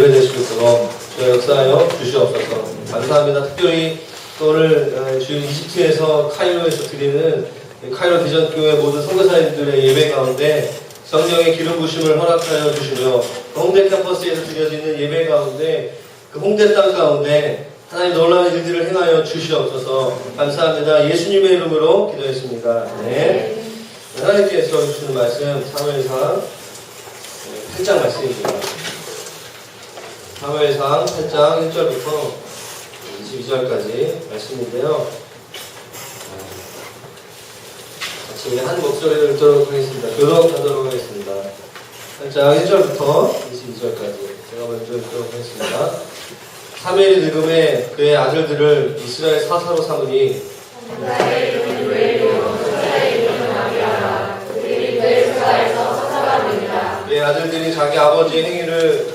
되실 수 있도록 저희 역사하여 주시옵소서. 감사합니다. 특별히 오늘 주요 이집트에서 카이로에서 드리는 카이로 비전교회 모든 선교사님들의 예배 가운데 성령의 기름 부심을 허락하여 주시며 홍대 캠퍼스에서 드려지는 예배 가운데 그 홍대 땅 가운데 하나님 놀라운 일들을 행하여 주시옵소서. 감사합니다. 예수님의 이름으로 기도했습니다. 네. 하나님께서 주시는 말씀 사무엘상 8장 말씀입니다. 사무엘상 8장 1절부터 22절까지 말씀인데요. 같이 한 목소리를 듣도록 하겠습니다. 교독하도록 하겠습니다. 8장 1절부터 22절까지 제가 먼저 읽도록 하겠습니다. 사무엘이 늙음에 그의 아들들을 이스라엘 사사로 삼으니 그의 아들들이 자기 아버지의 행위를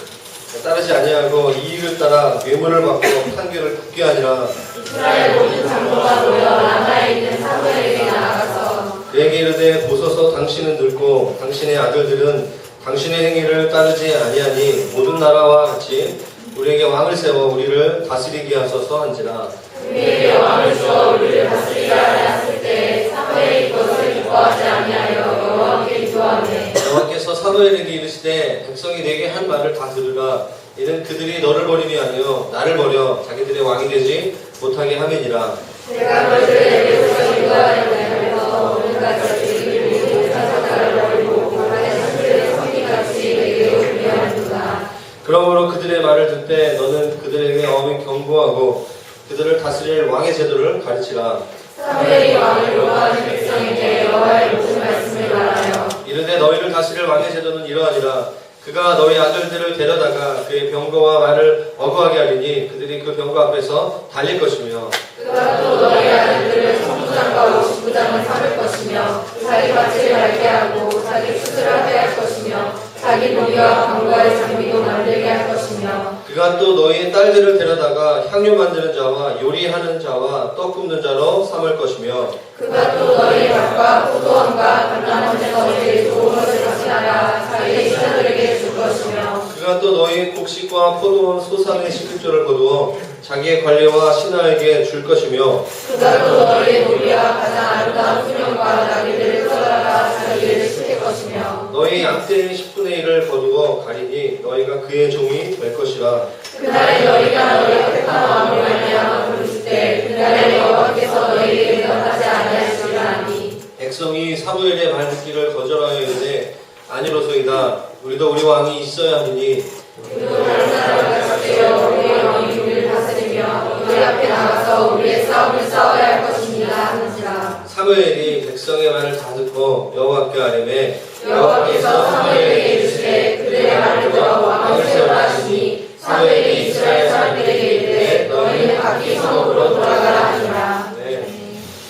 따르지 아니하고 이익을 따라 뇌물을 받고 판결을 굳게 하니라. 이스라엘 모든 장로가 모여 라마에 있는 사무엘에게 나아가서 그에게 이르되 보소서 당신은 늙고 당신의 아들들은 당신의 행위를 따르지 아니하니 모든 나라와 같이 우리에게 왕을 세워 우리를 다스리게 하소서 한지라. 우리에게 왕을 주어 우리를 다스리게 하였을 때 사무엘이 그것을 기뻐하지 아니하여 여호와께 기도하매 여호와께서 사무엘에게 이르시되 백성이 내게 한 말을 다 들으라. 이는 그들이 너를 버림이 아니요 나를 버려 자기들의 왕이 되지 못하게 함이니라. 내가 너희를 애굽에서 인도하여서 온갖 자식들이 모든 사사를 버리고 바다의 산들의 성기같이 내게 준비하는구나. 그러므로 그들의 말을 듣되 너는 그들에게 엄히 경고하고 그들을 다스릴 왕의 제도를 가르치라. 사무엘이 왕을 요구하는 백성에게 여호와의 모든 말씀을 말하여 이르되 너희를 다스릴 왕의 제도는 이러하니라. 그가 너희 아들들을 데려다가 그의 병거와 말을 어거하게 하리니 그들이 그 병거 앞에서 달릴 것이며 그가 또 너희 아들들을 천부장과 오십부장을 삼을 것이며 자기 밭을 밟게 하고 자기 숯을 하게 할 것이며 자기 무기와 방과의 장비도 만들게 할 것이며 그가 또 너희의 딸들을 데려다가 향유 만드는 자와 요리하는 자와 떡 굽는 자로 삼을 것이며 그가 또 너희 밭과 포도원과 감람원에서 너희의 좋은 것을 가지하라 자기의 신하들에게 줄 것이며 그가 또 너희의 곡식과 포도원 소산의 11조를 거두어 자기의 관리와 신하에게 줄 것이며 그가 또 너희의 노비와 가장 아름다운 수명과 나귀들을 끌어다가 자기를 시킬 것이며 너희 양떼의 10분의 1을 거두어 가리니 너희가 그의 종이 될 것이라. 그날에 너희가 너희의 택한 왕으로 말미암아 부르실 때 그날에 여호와께서 너희에게 대답하지 아니하시리라 하니 백성이 사무엘의 말듣기를 거절하여 이르되 아니로소이다. 우리도 우리 왕이 있어야 하느니 우리도 다른 나라가 잡되어 우리의 왕이 우리를 다스리며 우리 앞에 나가서 우리의 싸움을 싸워야 할 것입니다 하는지라. 사무엘이 백성의 말을 다 듣고 여호와께 아뢰매 여호와께서 사무엘에게 이르시되 그들의 말을 들어 왕을 세우라 하시니 사무엘이 이스라엘 사람들에게 이르되 너희는 각기 성읍으로 돌아가라 하니라. 네.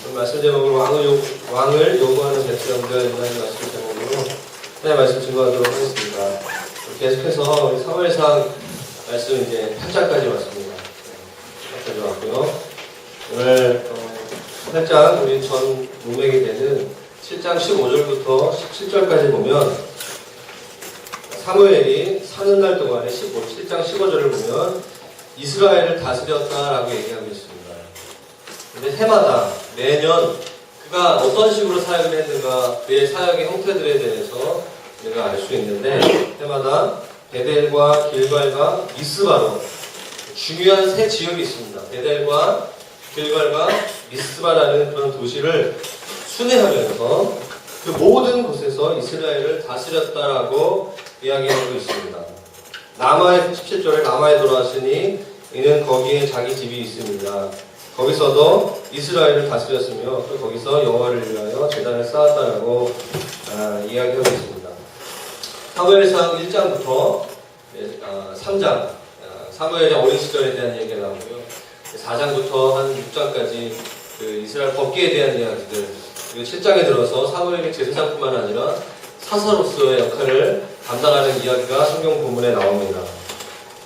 그럼 말씀 제목으로 왕을 요구하는 백성들 이라는 말씀 제목으로 하나의 말씀 증거하도록 하겠습니다. 계속해서 우리 사무엘상 말씀 이제 8장까지 왔습니다. 8장까지 왔고요. 오늘 8장 우리 전 문맥이 되는 7장 15절부터 17절까지 보면 사무엘이 사는 날 동안에 7장 15절을 보면 이스라엘을 다스렸다라고 얘기하고 있습니다. 근데 해마다 매년 그가 어떤 식으로 사역을 했는가 그의 사역의 형태들에 대해서 우리가 알 수 있는데 해마다 베델과 길갈과 미스바로 중요한 세 지역이 있습니다. 베델과 길갈과 미스바라는 그런 도시를 순회하면서 그 모든 곳에서 이스라엘을 다스렸다라고 이야기하고 있습니다. 라마의 17절에 라마에 돌아왔으니 이는 거기에 자기 집이 있습니다. 거기서도 이스라엘을 다스렸으며 또 거기서 여호와를 위하여 제단을 쌓았다라고 이야기하고 있습니다. 사무엘상 1장부터 3장 사무엘의 어린 시절에 대한 얘기가 나오고요. 4장부터 한 6장까지 그 이스라엘 법계에 대한 이야기들, 그리고 7장에 들어서 사무엘이 제사장뿐만 아니라 사사로서의 역할을 담당하는 이야기가 성경 본문에 나옵니다.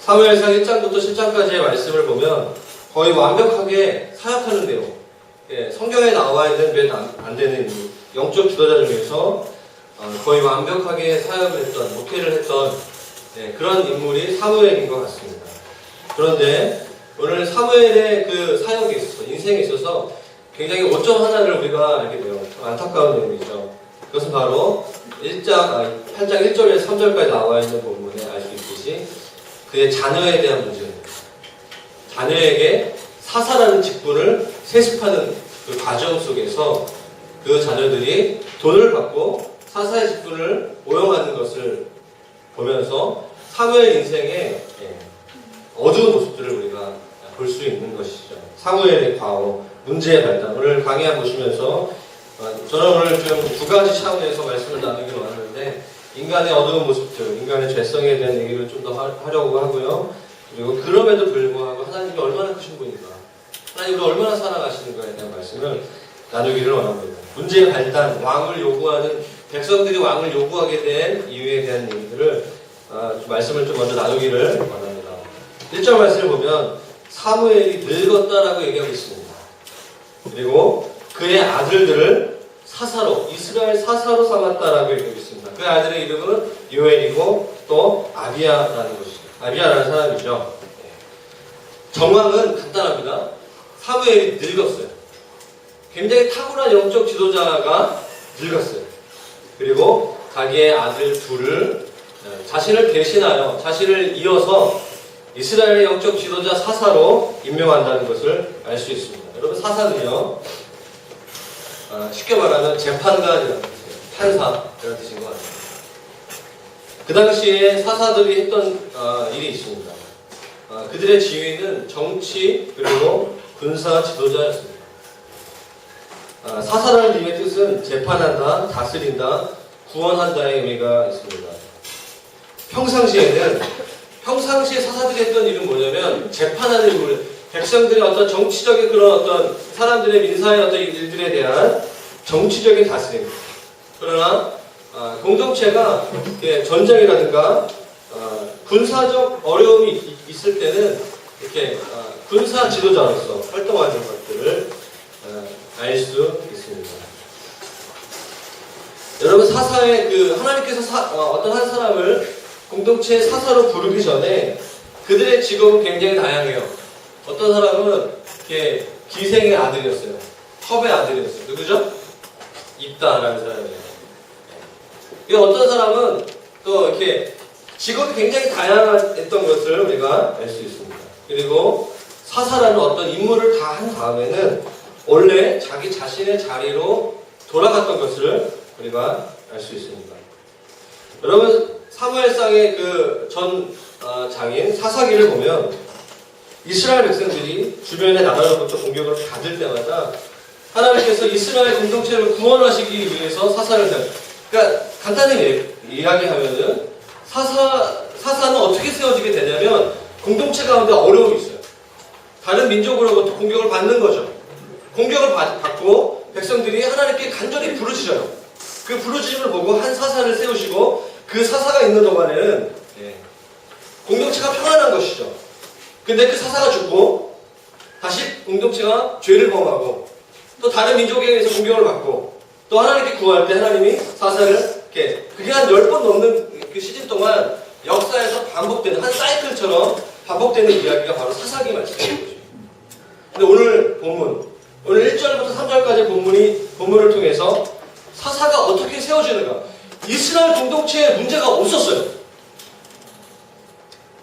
사무엘상 1장부터 10장까지의 말씀을 보면 거의 완벽하게 사역하는 내용, 성경에 나와 있는 몇 안 되는 영적 지도자 중에서 거의 완벽하게 사역을 했던, 목회를 했던 그런 인물이 사무엘인 것 같습니다. 그런데 오늘 사무엘의 그 사역에 있어서, 인생에 있어서 굉장히 오점 하나를 우리가 알게 돼요. 안타까운 내용이죠. 그것은 바로 8장 1절에서 3절까지 나와 있는 본문에 알 수 있듯이 그의 자녀에 대한 문제입니다. 자녀에게 사사라는 직분을 세습하는 그 과정 속에서 그 자녀들이 돈을 받고 사사의 직분을 오용하는 것을 보면서 사무엘 인생의 어두운 모습들을 우리가 볼 수 있는 것이죠. 사무엘의 과오, 문제의 발단. 오늘 강의 보시면서 저는 오늘 좀 두 가지 차원에서 말씀을 나누기로 하는데 인간의 어두운 모습들, 인간의 죄성에 대한 얘기를 좀 더 하려고 하고요. 그리고 그럼에도 불구하고 하나님이 얼마나 크신 분인가, 하나님을 얼마나 사랑하시는가에 대한 말씀을 나누기를 원합니다. 문제의 발단, 왕을 요구하는, 백성들이 왕을 요구하게 된 이유에 대한 얘기들을 말씀을 좀 먼저 나누기를 원합니다. 1절 말씀을 보면 사무엘이 늙었다라고 얘기하고 있습니다. 그리고 그의 아들들을 사사로, 이스라엘 사사로 삼았다라고 얘기하고 있습니다. 그 아들의 이름은 요엘이고 또 아비야라는 것이죠. 아비야라는 사람이죠. 정황은 간단합니다. 사무엘이 늙었어요. 굉장히 탁월한 영적 지도자가 늙었어요. 그리고 자기의 아들 둘을 자신을 대신하여, 자신을 이어서 이스라엘의 영적 지도자 사사로 임명한다는 것을 알 수 있습니다. 여러분, 사사는요, 쉽게 말하면 재판관이라는 뜻이에요. 판사, 이런 뜻인 것 같아요. 그 당시에 사사들이 했던 일이 있습니다. 그들의 지위는 정치 그리고 군사 지도자였습니다. 사사라는 이름의 뜻은 재판한다, 다스린다, 구원한다의 의미가 있습니다. 평상시에 사사들이 했던 일은 뭐냐면 재판하는 일, 백성들의 어떤 정치적인 그런 어떤 사람들의 민사의 어떤 일들에 대한 정치적인 다스림. 그러나 공동체가 전쟁이라든가 군사적 어려움이 있을 때는 이렇게 군사 지도자로서 활동하는 것들을 알 수 있습니다. 여러분, 사사의 하나님께서 어떤 한 사람을 공동체의 사사로 부르기 전에 그들의 직업은 굉장히 다양해요. 어떤 사람은 이렇게 기생의 아들이었어요. 첩의 아들이었어요. 누구죠? 입다라는 사람이에요. 어떤 사람은 또 이렇게 직업이 굉장히 다양했던 것을 우리가 알 수 있습니다. 그리고 사사라는 어떤 임무를 다 한 다음에는 원래 자기 자신의 자리로 돌아갔던 것을 우리가 알 수 있습니다. 여러분, 사무엘상의 전 장인 사사기를 보면 이스라엘 백성들이 주변의 나라로부터 공격을 받을 때마다 하나님께서 이스라엘 공동체를 구원하시기 위해서 사사를 그러니까 간단히 이야기하면은 사사는 어떻게 세워지게 되냐면 공동체 가운데 어려움이 있어요. 다른 민족으로부터 공격을 받는 거죠. 공격을 받고 백성들이 하나님께 간절히 부르짖어요. 그 부르짖음을 보고 한 사사를 세우시고 그 사사가 있는 동안에는 공동체가 평안한 것이죠. 근데 그 사사가 죽고 다시 공동체가 죄를 범하고 또 다른 민족에 의해서 공격을 받고 또 하나님께 구할 때 하나님이 사사를 그게 한 10번 넘는 그 시즌 동안 역사에서 반복되는 한 사이클처럼 반복되는 이야기가 바로 사사기 말씀인 거죠. 근데 오늘 1절부터 3절까지 본문을 통해서 사사가 어떻게 세워지는가, 이스라엘 공동체에 문제가 없었어요.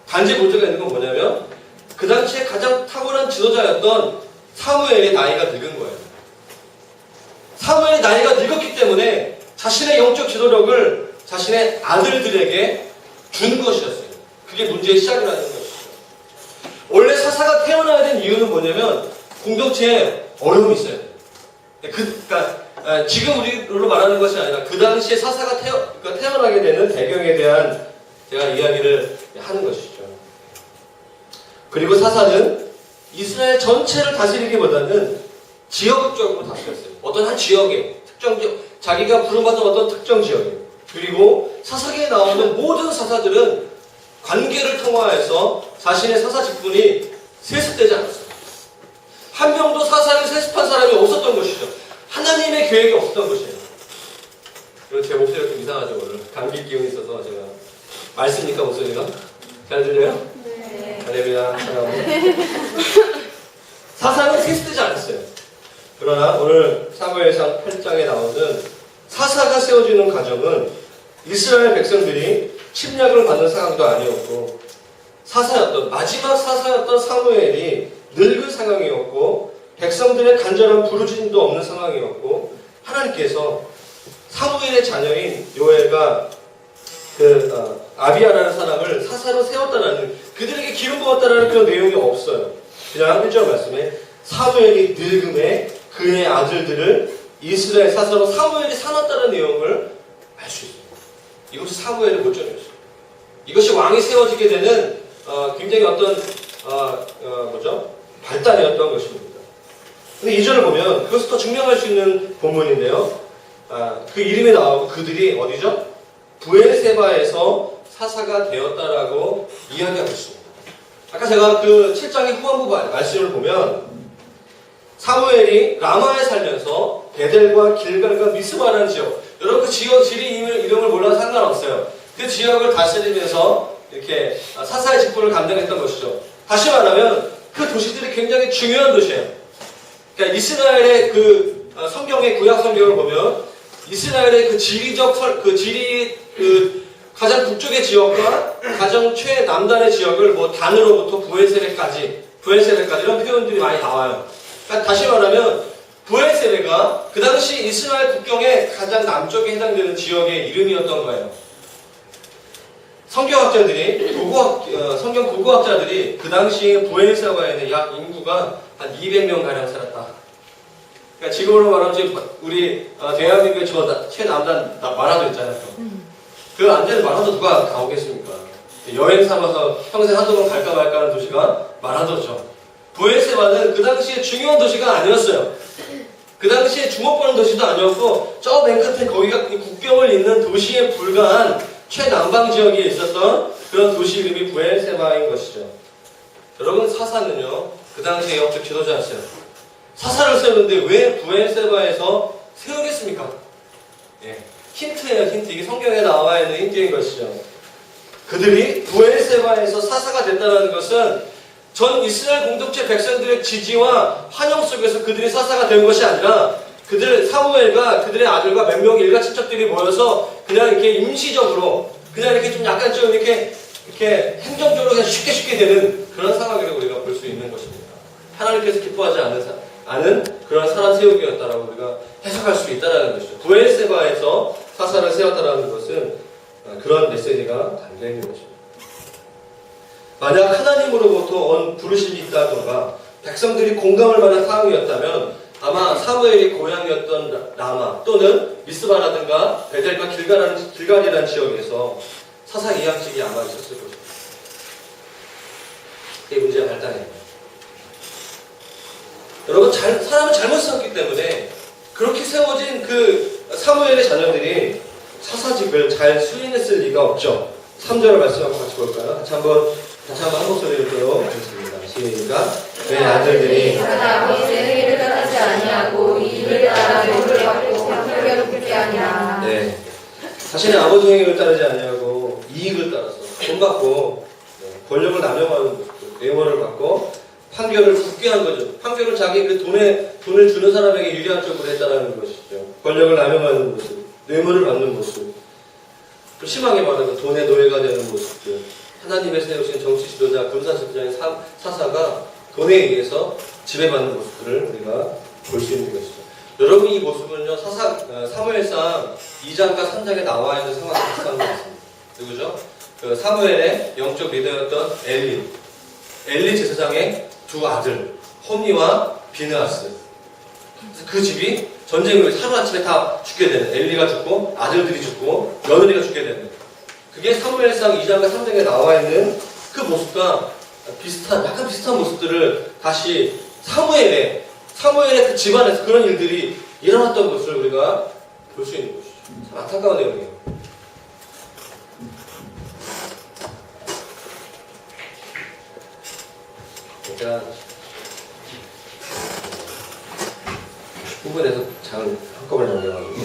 단지 문제가 있는 건 뭐냐면 그 당시에 가장 탁월한 지도자였던 사무엘의 나이가 늙은 거예요. 사무엘의 나이가 늙었기 때문에 자신의 영적 지도력을 자신의 아들들에게 준 것이었어요. 그게 문제의 시작이라는 것이죠. 원래 사사가 태어나야 된 이유는 뭐냐면 공동체에 어려움이 있어요. 그러니까 지금 우리로 말하는 것이 아니라 그 당시에 사사가 태어나게 되는 배경에 대한 제가 이야기를 하는 것이죠. 그리고 사사는 이스라엘 전체를 다스리기보다는 지역적으로 다스렸어요. 어떤 한 지역에 특정 지역, 자기가 부름받은 어떤 특정 지역에. 그리고 사사기에 나오는 모든 사사들은 관계를 통하여서 자신의 사사 직분이 세습되지 않았어요. 한 명도 사사를 세습한 사람이 없었던 것이죠. 하나님의 계획이 없었던 것이에요. 그리고 제 목소리가 좀 이상하죠, 오늘. 감기 기운이 있어서 제가 맑습니까 목소리가? 잘 들려요? 네. 할렐루야. 사사는 세습되지 않았어요. 그러나 오늘 사무엘상 8장에 나오는 사사가 세워지는 과정은 이스라엘 백성들이 침략을 받는 상황도 아니었고 마지막 사사였던 사무엘이 늙은 상황이었고 백성들의 간절한 부르짖음도 없는 상황이었고 하나님께서 사무엘의 자녀인 요엘과 아비야라는 사람을 사사로 세웠다라는 그들에게 기름 부었다라는 그런 내용이 없어요. 그냥 1절 말씀에 사무엘이 늙음에 그의 아들들을 이스라엘 사사로 사무엘이 삼았다는 내용을 알 수 있습니다. 이것이 사무엘의 고점이었어요. 이것이 왕이 세워지게 되는 굉장히 어떤 발단이었던 것입니다. 근데 2절을 보면 그것을 더 증명할 수 있는 본문인데요. 그 이름이 나오고 그들이 어디죠? 브엘세바에서 사사가 되었다라고 이야기하고 있습니다. 아까 제가 그 7장의 후반부 말씀을 보면 사무엘이 라마에 살면서 베델과 길갈과 미스바라는 지역, 여러분 그 지역 이름을 몰라도 상관없어요. 그 지역을 다스리면서 이렇게 사사의 직분을 감당했던 것이죠. 다시 말하면 그 도시들이 굉장히 중요한 도시예요. 그러니까 이스라엘의 그 성경의 구약 성경을 보면 이스라엘의 그 지리적 가장 북쪽의 지역과 가장 최남단의 지역을 뭐 단으로부터 부엘세베까지 이런 표현들이 많이 나와요. 그러니까 다시 말하면 부엘세베가 그 당시 이스라엘 국경의 가장 남쪽에 해당되는 지역의 이름이었던 거예요. 성경 고고학자들이 그 당시에 부엘세바에는 약 인구가 한 200명 가량 살았다. 그러니까 지금으로 말하면 우리 대한민국의 최남단 마라도 있잖아요. 그 안되는 마라도 누가 가오겠습니까? 여행 삼아서 평생 한두 번 갈까 말까 하는 도시가 마라도죠. 부엘세바는 그 당시에 중요한 도시가 아니었어요. 그 당시에 주목받는 도시도 아니었고 저 맨 끝에 거기가 국경을 잇는 도시에 불과한 최남방 지역에 있었던 그런 도시 이름이 부엘세바인 것이죠. 여러분 사사는요 그 당시에 영적 지도자였어요. 사사를 세우는데 왜 부엘세바에서 세우겠습니까? 예, 힌트예요. 힌트. 이게 성경에 나와 있는 힌트인 것이죠. 그들이 부엘세바에서 사사가 됐다는 것은 전 이스라엘 공동체 백성들의 지지와 환영 속에서 그들이 사사가 된 것이 아니라 사무엘과 그들의 아들과 몇 명의 일가 친척들이 모여서 그냥 이렇게 임시적으로 그냥 이렇게 좀 약간 좀 이렇게 행정적으로 그냥 쉽게 되는 그런 상황이라고 우리가 볼 수 있는 것입니다. 하나님께서 기뻐하지 않은 그런 사람 세우기였다라고 우리가 해석할 수 있다는 것이죠. 부엘세바에서 사사를 세웠다는 것은 그런 메시지가 담겨 있는 것입니다. 만약 하나님으로부터 온 부르심이 있다던가 백성들이 공감할 만한 상황이었다면 아마 사무엘이 고향이었던 라마 또는 미스바라든가 베델과 길갈이라는 지역에서 사사 이양직이 아마 있었을 것입니다. 그게 문제의 발단입니다. 여러분 사람은 잘못 세웠기 때문에 그렇게 세워진 그 사무엘의 자녀들이 사사직을 잘 수행했을 리가 없죠. 3절을 말씀하고 같이 볼까요? 다시 한번 한 목소리를 들어보겠습니다. 시작. 내 아들들이 아버지의 행위를 따르지 아니하고 이 일을 따라 욕을 받고 형편을 붙게 하니라. 네. 자신의 아버지 행위를 따르지 아니하고 이익을 따라서 돈 받고 권력을 남용하는 모습, 뇌물을 받고 판결을 굳게 한 거죠. 판결을 자기 그 돈을 주는 사람에게 유리한 쪽으로 했다는 것이죠. 권력을 남용하는 모습, 뇌물을 받는 모습, 또 심하게 말하면 돈의 노예가 되는 모습들. 하나님의 세우신 정치 지도자, 군사 지도자의 사사가 돈에 의해서 지배받는 모습들을 우리가 볼 수 있는 것이죠. 여러분 이 모습은요 사무엘상 2장과 3장에 나와 있는 상황과 비슷한 것 같습니다. 누구죠? 그 사무엘의 영적 리더였던 엘리 제사장의 두 아들 홈니와 비느하스. 그 집이 전쟁으로 하루아침에 다 죽게 되는, 엘리가 죽고 아들들이 죽고 며느리가 죽게 되는, 그게 사무엘상 2장과 3장에 나와 있는 그 모습과 약간 비슷한 모습들을 다시 사무엘의 그 집안에서 그런 일들이 일어났던 것을 우리가 볼 수 있는 것이죠. 참 안타까운 내용이에요. 제가 흥분해서 장을 한꺼번에 넘겨가지고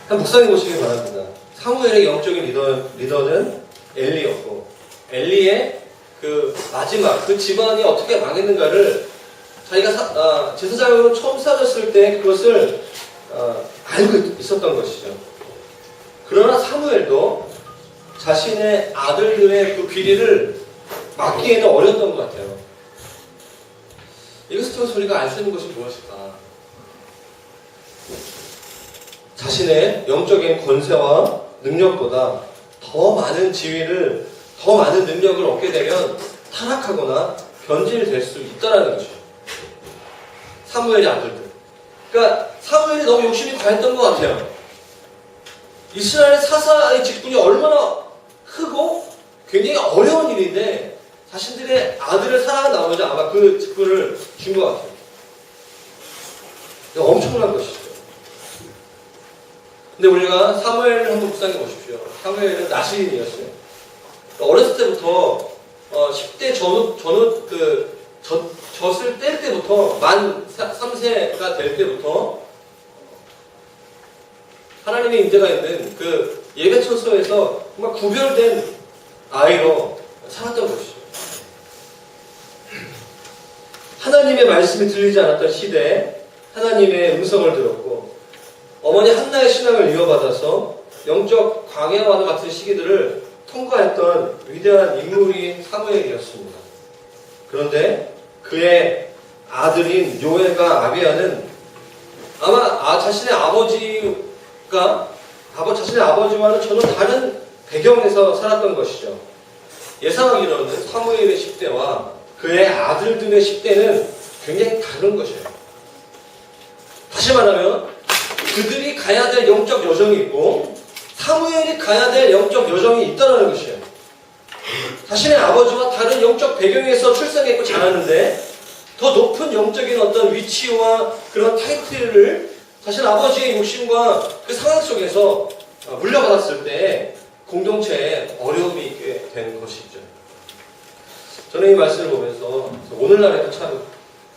한 묵상해 보시기 바랍니다. 사무엘의 영적인 리더는 엘리였고, 엘리의 그 마지막 그 집안이 어떻게 망했는가를 자기가 제사장으로 처음 사졌을 때 그것을 알고 있었던 것이죠. 그러나 사무엘도 자신의 아들들의 그 비리를 막기에는 어려웠던 것 같아요. 이것을 통해서 우리가 알 수 있는 것이 무엇일까? 자신의 영적인 권세와 능력보다 더 많은 지위를, 더 많은 능력을 얻게 되면 타락하거나 변질될 수 있다는 거죠. 사무엘의 아들들. 그러니까 사무엘이 너무 욕심이 과했던 것 같아요. 이스라엘 사사의 직분이 얼마나 크고 굉장히 어려운 일인데 자신들의 아들을 사랑한 나머지 아마 그 직분을 준 것 같아요. 엄청난 것이죠. 근데 우리가 사무엘을 한번 묵상해 보십시오. 사무엘은 나시인이었어요. 어렸을 때부터 10대 젖을 뗄 때부터 만 3세가 될 때부터 하나님의 임재가 있는 그 예배처소에서 정말 구별된 아이로 살았던 것이죠. 하나님의 말씀이 들리지 않았던 시대에 하나님의 음성을 들었고, 어머니 한나의 신앙을 이어받아서 영적 광야와도 같은 시기들을 통과했던 위대한 인물이 사무엘이었습니다. 그런데 그의 아들인 요엘과 아비야는 아마 자신의 아버지와는 전혀 다른 배경에서 살았던 것이죠. 예상하기로는 사무엘의 10대와 그의 아들들의 10대는 굉장히 다른 것이에요. 다시 말하면 그들이 가야 될 영적 여정이 있고 사무엘이 가야 될 영적 여정이 있다는 것이에요. 자신의 아버지와 다른 영적 배경에서 출생했고 자랐는데 더 높은 영적인 어떤 위치와 그런 타이틀을 자신 아버지의 욕심과 그 상황 속에서 물려받았을 때 공동체에 어려움이 있게 된 것이죠. 저는 이 말씀을 보면서 오늘날에도 참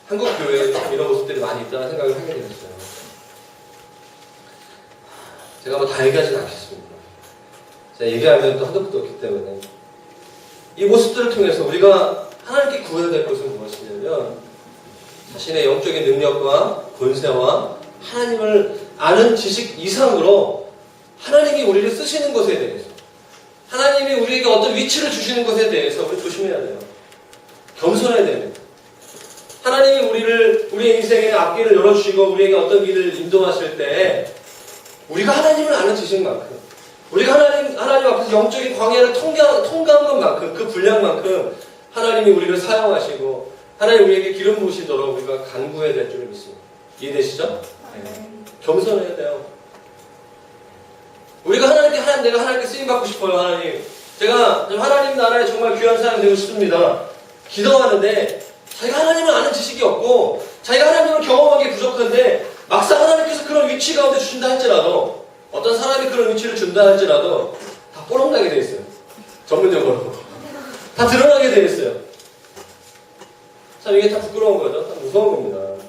한국 교회에 이런 모습들이 많이 있다는 생각을 하게 되었어요. 제가 뭐 다 얘기하지는 않겠습니다. 제가 얘기하면 또 한도 끝도 없기 때문에 이 모습들을 통해서 우리가 하나님께 구해야 될 것은 무엇이냐면 자신의 영적인 능력과 권세와 하나님을 아는 지식 이상으로 하나님이 우리를 쓰시는 것에 대해서, 하나님이 우리에게 어떤 위치를 주시는 것에 대해서 우리 조심해야 돼요. 겸손해야 됩니다. 하나님이 우리의 인생에 앞길을 열어주시고 우리에게 어떤 길을 인도하실 때 우리가 하나님을 아는 지식만큼, 우리가 하나님 앞에서 영적인 광야를 통과한 것만큼, 그 분량만큼 하나님이 우리를 사용하시고 하나님 우리에게 기름 부으시도록 우리가 간구해야 될 줄 믿습니다. 이해되시죠? 네. 겸손해야 돼요. 우리가 내가 하나님께 쓰임받고 싶어요. 하나님, 제가 하나님 나라에 정말 귀한 사람이 되고 싶습니다. 기도하는데 자기가 하나님을 아는 지식이 없고 자기가 하나님을 경험하기 부족한데 막상 하나님께서 그런 위치 가운데 주신다 할지라도, 어떤 사람이 그런 위치를 준다 할지라도 다 뽀록나게 돼 있어요. 전문적으로 다 드러나게 돼 있어요. 참 이게 다 부끄러운 거죠. 참 무서운 겁니다.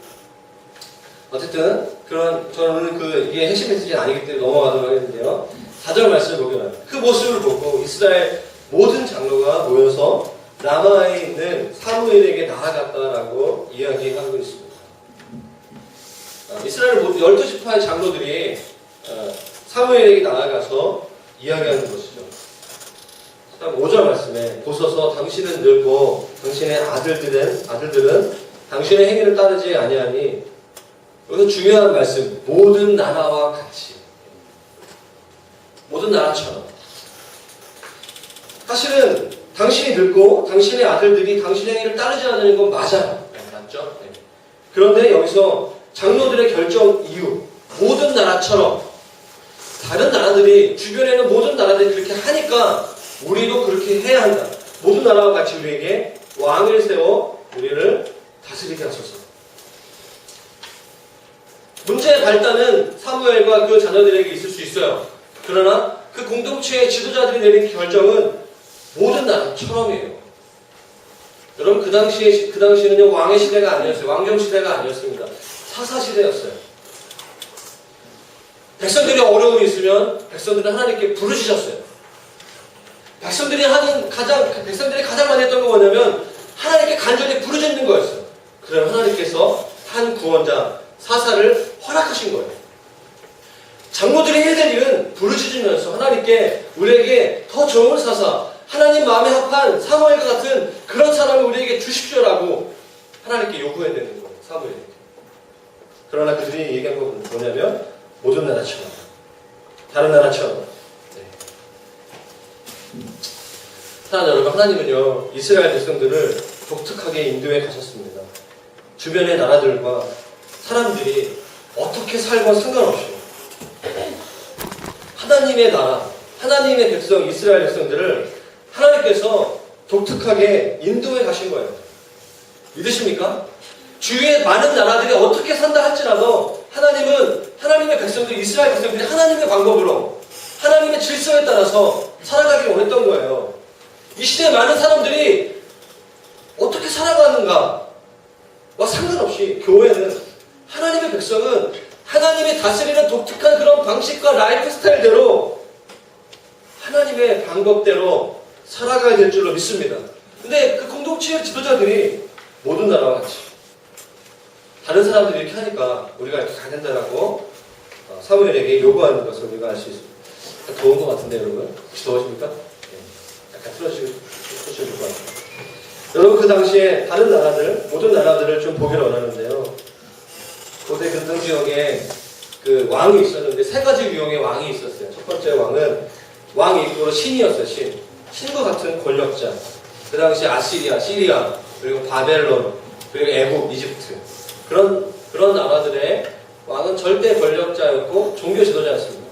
어쨌든 저는 이게 핵심 메시지는 아니기 때문에 넘어가도록 하겠는데요. 4절 말씀을 보면 그 모습을 보고 이스라엘 모든 장로가 모여서 라마에 있는 사무엘에게 나아갔다라고 이야기하고 있습니다. 이스라엘 12지파의 장로들이 사무엘에게 나아가서 이야기하는 것이죠. 5절 말씀에 보소서 당신은 늙고 당신의 아들들은 당신의 행위를 따르지 아니하니, 여기서 중요한 말씀, 모든 나라와 같이, 모든 나라처럼. 사실은 당신이 늙고 당신의 아들들이 당신의 행위를 따르지 않는 건 맞아요. 맞죠? 네. 그런데 여기서 장로들의 결정 이유, 모든 나라처럼, 다른 나라들이, 주변에 있는 모든 나라들이 그렇게 하니까 우리도 그렇게 해야 한다. 모든 나라와 같이 우리에게 왕을 세워 우리를 다스리게 하소서. 문제의 발단은 사무엘과 그 자녀들에게 있을 수 있어요. 그러나 그 공동체의 지도자들이 내린 결정은 모든 나라처럼이에요. 여러분, 그 당시에는요, 왕의 시대가 아니었어요. 왕정 시대가 아니었습니다. 사사 시대였어요. 백성들이 어려움이 있으면 백성들은 하나님께 부르짖었어요. 백성들이 가장 많이 했던 건 뭐냐면 하나님께 간절히 부르짖는 거였어요. 그럼 하나님께서 한 구원자 사사를 허락하신 거예요. 장로들이 해야 될 일은 부르짖으면서 하나님께 우리에게 더 좋은 사사, 하나님 마음에 합한 사무엘과 같은 그런 사람을 우리에게 주십시오라고 하나님께 요구해야 되는 거예요. 사무엘에게. 그러나 그들이 얘기한 건 뭐냐면 모든 나라처럼, 다른 나라처럼. 사랑 여러분, 하나님은요 이스라엘 백성들을 독특하게 인도해 가셨습니다. 주변의 나라들과 사람들이 어떻게 살건 상관없이 하나님의 나라, 하나님의 백성, 이스라엘 백성들을 하나님께서 독특하게 인도해 가신 거예요. 믿으십니까? 주위의 많은 나라들이 어떻게 산다 할지라도 하나님은 하나님의 백성들, 이스라엘 백성들이 하나님의 방법으로 하나님의 질서에 따라서 살아가기를 원했던 거예요. 이 시대에 많은 사람들이 어떻게 살아가는가와 상관없이 교회는 하나님의 백성은 하나님이 다스리는 독특한 그런 방식과 라이프 스타일대로 하나님의 방법대로 살아가야 될 줄로 믿습니다. 근데 그 공동체의 지도자들이 모든 나라와 같이 다른 사람들이 이렇게 하니까 우리가 이렇게 가야 된다라고 사무엘에게 요구하는 것을 우리가 알 수 있습니다. 더운 것 같은데 여러분? 혹시 더우십니까? 약간 틀어주실 것 같아요. 여러분 그 당시에 다른 나라들, 모든 나라들을 좀 보기를 원하는데요. 고대 근동 지역에 그 왕이 있었는데 세 가지 유형의 왕이 있었어요. 첫 번째 왕은 왕 이름으로 신이었어요. 신과 같은 권력자. 그 당시 아시리아, 시리아, 그리고 바벨론, 그리고 애국, 이집트 그런 나라들의 왕은 절대 권력자였고 종교 지도자였습니다.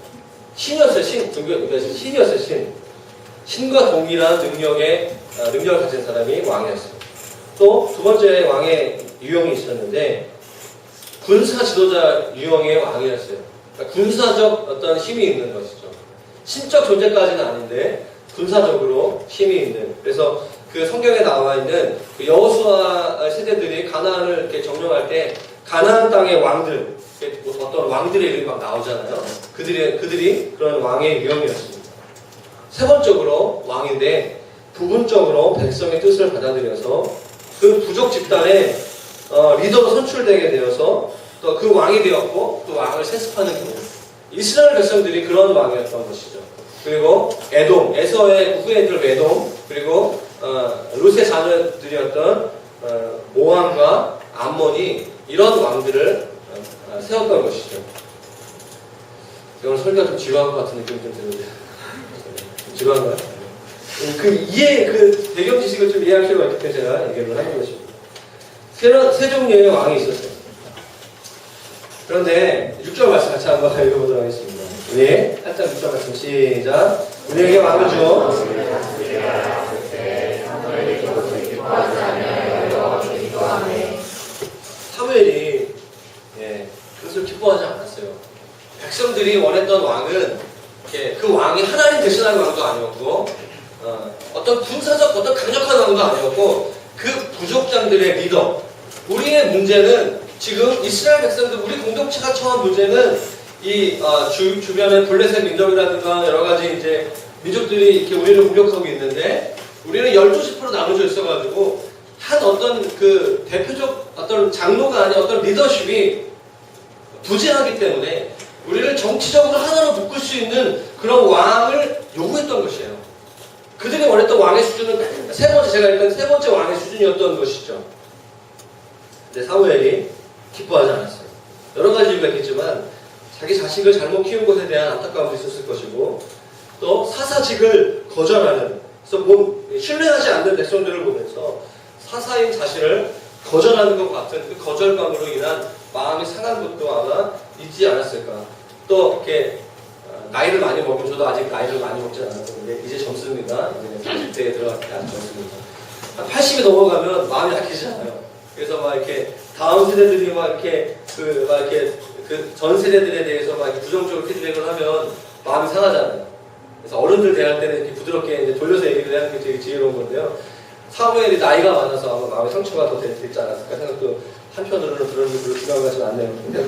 신이었어요. 신이었어요. 신과 동일한 능력을 가진 사람이 왕이었어요. 또 두 번째 왕의 유형이 있었는데 군사 지도자 유형의 왕이었어요. 그러니까 군사적 어떤 힘이 있는 것이죠. 신적 존재까지는 아닌데 군사적으로 힘이 있는. 그래서 그 성경에 나와 있는 그 여호수아 세대들이 가나안을 이렇게 점령할 때 가나안 땅의 왕들, 어떤 왕들의 이름이 막 나오잖아요. 그들이 그런 왕의 유형이었습니다. 세 번째로 왕인데 부분적으로 백성의 뜻을 받아들여서 그 부족 집단의 리더로 선출되게 되어서 또 그 왕이 되었고 또 왕을 세습하는 경우 이스라엘 백성들이 그런 왕이었던 것이죠. 그리고 에돔, 에서의 후예들 에돔, 그리고 룻의 자녀들이었던 모함과 암몬이 이런 왕들을 세웠던 것이죠. 오늘 설교가 좀 지루한 것 같은 느낌이 좀 드는데 지루한가요? 그 배경 지식을 좀 이해할 필요가 있기 때문에 제가 얘기를 하는 것입니다. 세 종류의 왕이 있었어요. 그런데 6절 말씀 같이 한번 읽어보도록 하겠습니다. 우리 살짝 6절 말씀 시작. 우리에게 왕을 주어 사무엘이 그것을 기뻐하지 않았어요. 백성들이 원했던 왕은 그 왕이 하나님 대신하는 왕도 아니었고 어떤 군사적 어떤 강력한 왕도 아니었고 그 부족장들의 리더. 우리의 문제는 지금 이스라엘 백성들 우리 공동체가 처한 문제는 이 주변의 블레셋 민족이라든가 여러 가지 이제 민족들이 이렇게 우리를 공격하고 있는데 우리는 12지파로 나눠져 있어가지고 한 어떤 그 대표적 어떤 장로가 아닌 어떤 리더십이 부재하기 때문에 우리를 정치적으로 하나로 묶을 수 있는 그런 왕을 요구했던 것이에요. 그들이 원했던 왕의 수준은 제가 일단 세 번째 왕의 수준이었던 것이죠. 근데 사무엘이 기뻐하지 않았어요. 여러 가지 이유가 있겠지만 자기 자식을 잘못 키운 것에 대한 안타까움도 있었을 것이고 또 사사직을 거절하는, 그래서 신뢰하지 않는 백성들을 보면서 사사인 자신을 거절하는 것 같은 그 거절감으로 인한 마음이 상한 것도 아마 있지 않았을까. 또 이렇게 나이를 많이 먹으면 저도 아직 나이를 많이 먹지 않았는데 이제 젊습니다. 이제 40대에 들어갈 때 아주 젊습니다. 한 80이 넘어가면 마음이 약해지잖아요. 그래서 막 이렇게 다음 세대들이 막 이렇게 그 전 세대들에 대해서 막 부정적으로 피드백을 하면 마음이 상하잖아요. 그래서 어른들 대할 때는 이렇게 부드럽게 이제 돌려서 얘기를 하는 게 되게 지혜로운 건데요. 사무엘이 나이가 많아서 아마 마음의 상처가 더 되지 않았을까 생각도 한편으로는 그런 걸로 주장하지는 않네요. 근데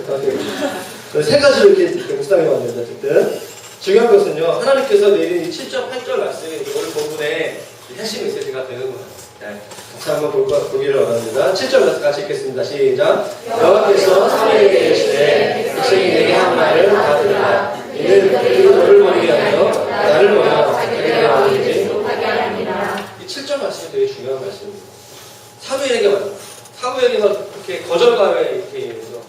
세 가지로 이렇게 묵상해 봤는데, 어쨌든 중요한 것은요, 하나님께서 내린 이 7절, 8절 말씀이 오늘 본문의 핵심 메시지가 되는 거예요. 네, 같이 한번 보기를 원합니다. 7절 말씀 같이 읽겠습니다. 시작. 여호와께서 사무엘에게 이르시되 백성이 내게 한 말을 다 들으라. 이는 그들이 너를 버리게 하여 나를 버려 자기들의 왕이 되지 못하게 하느니라. 이 7절 말씀이 되게 중요한 말씀입니다. 사무엘에게 말합니다. 사무엘이 이렇게 거절감에 이렇게 해서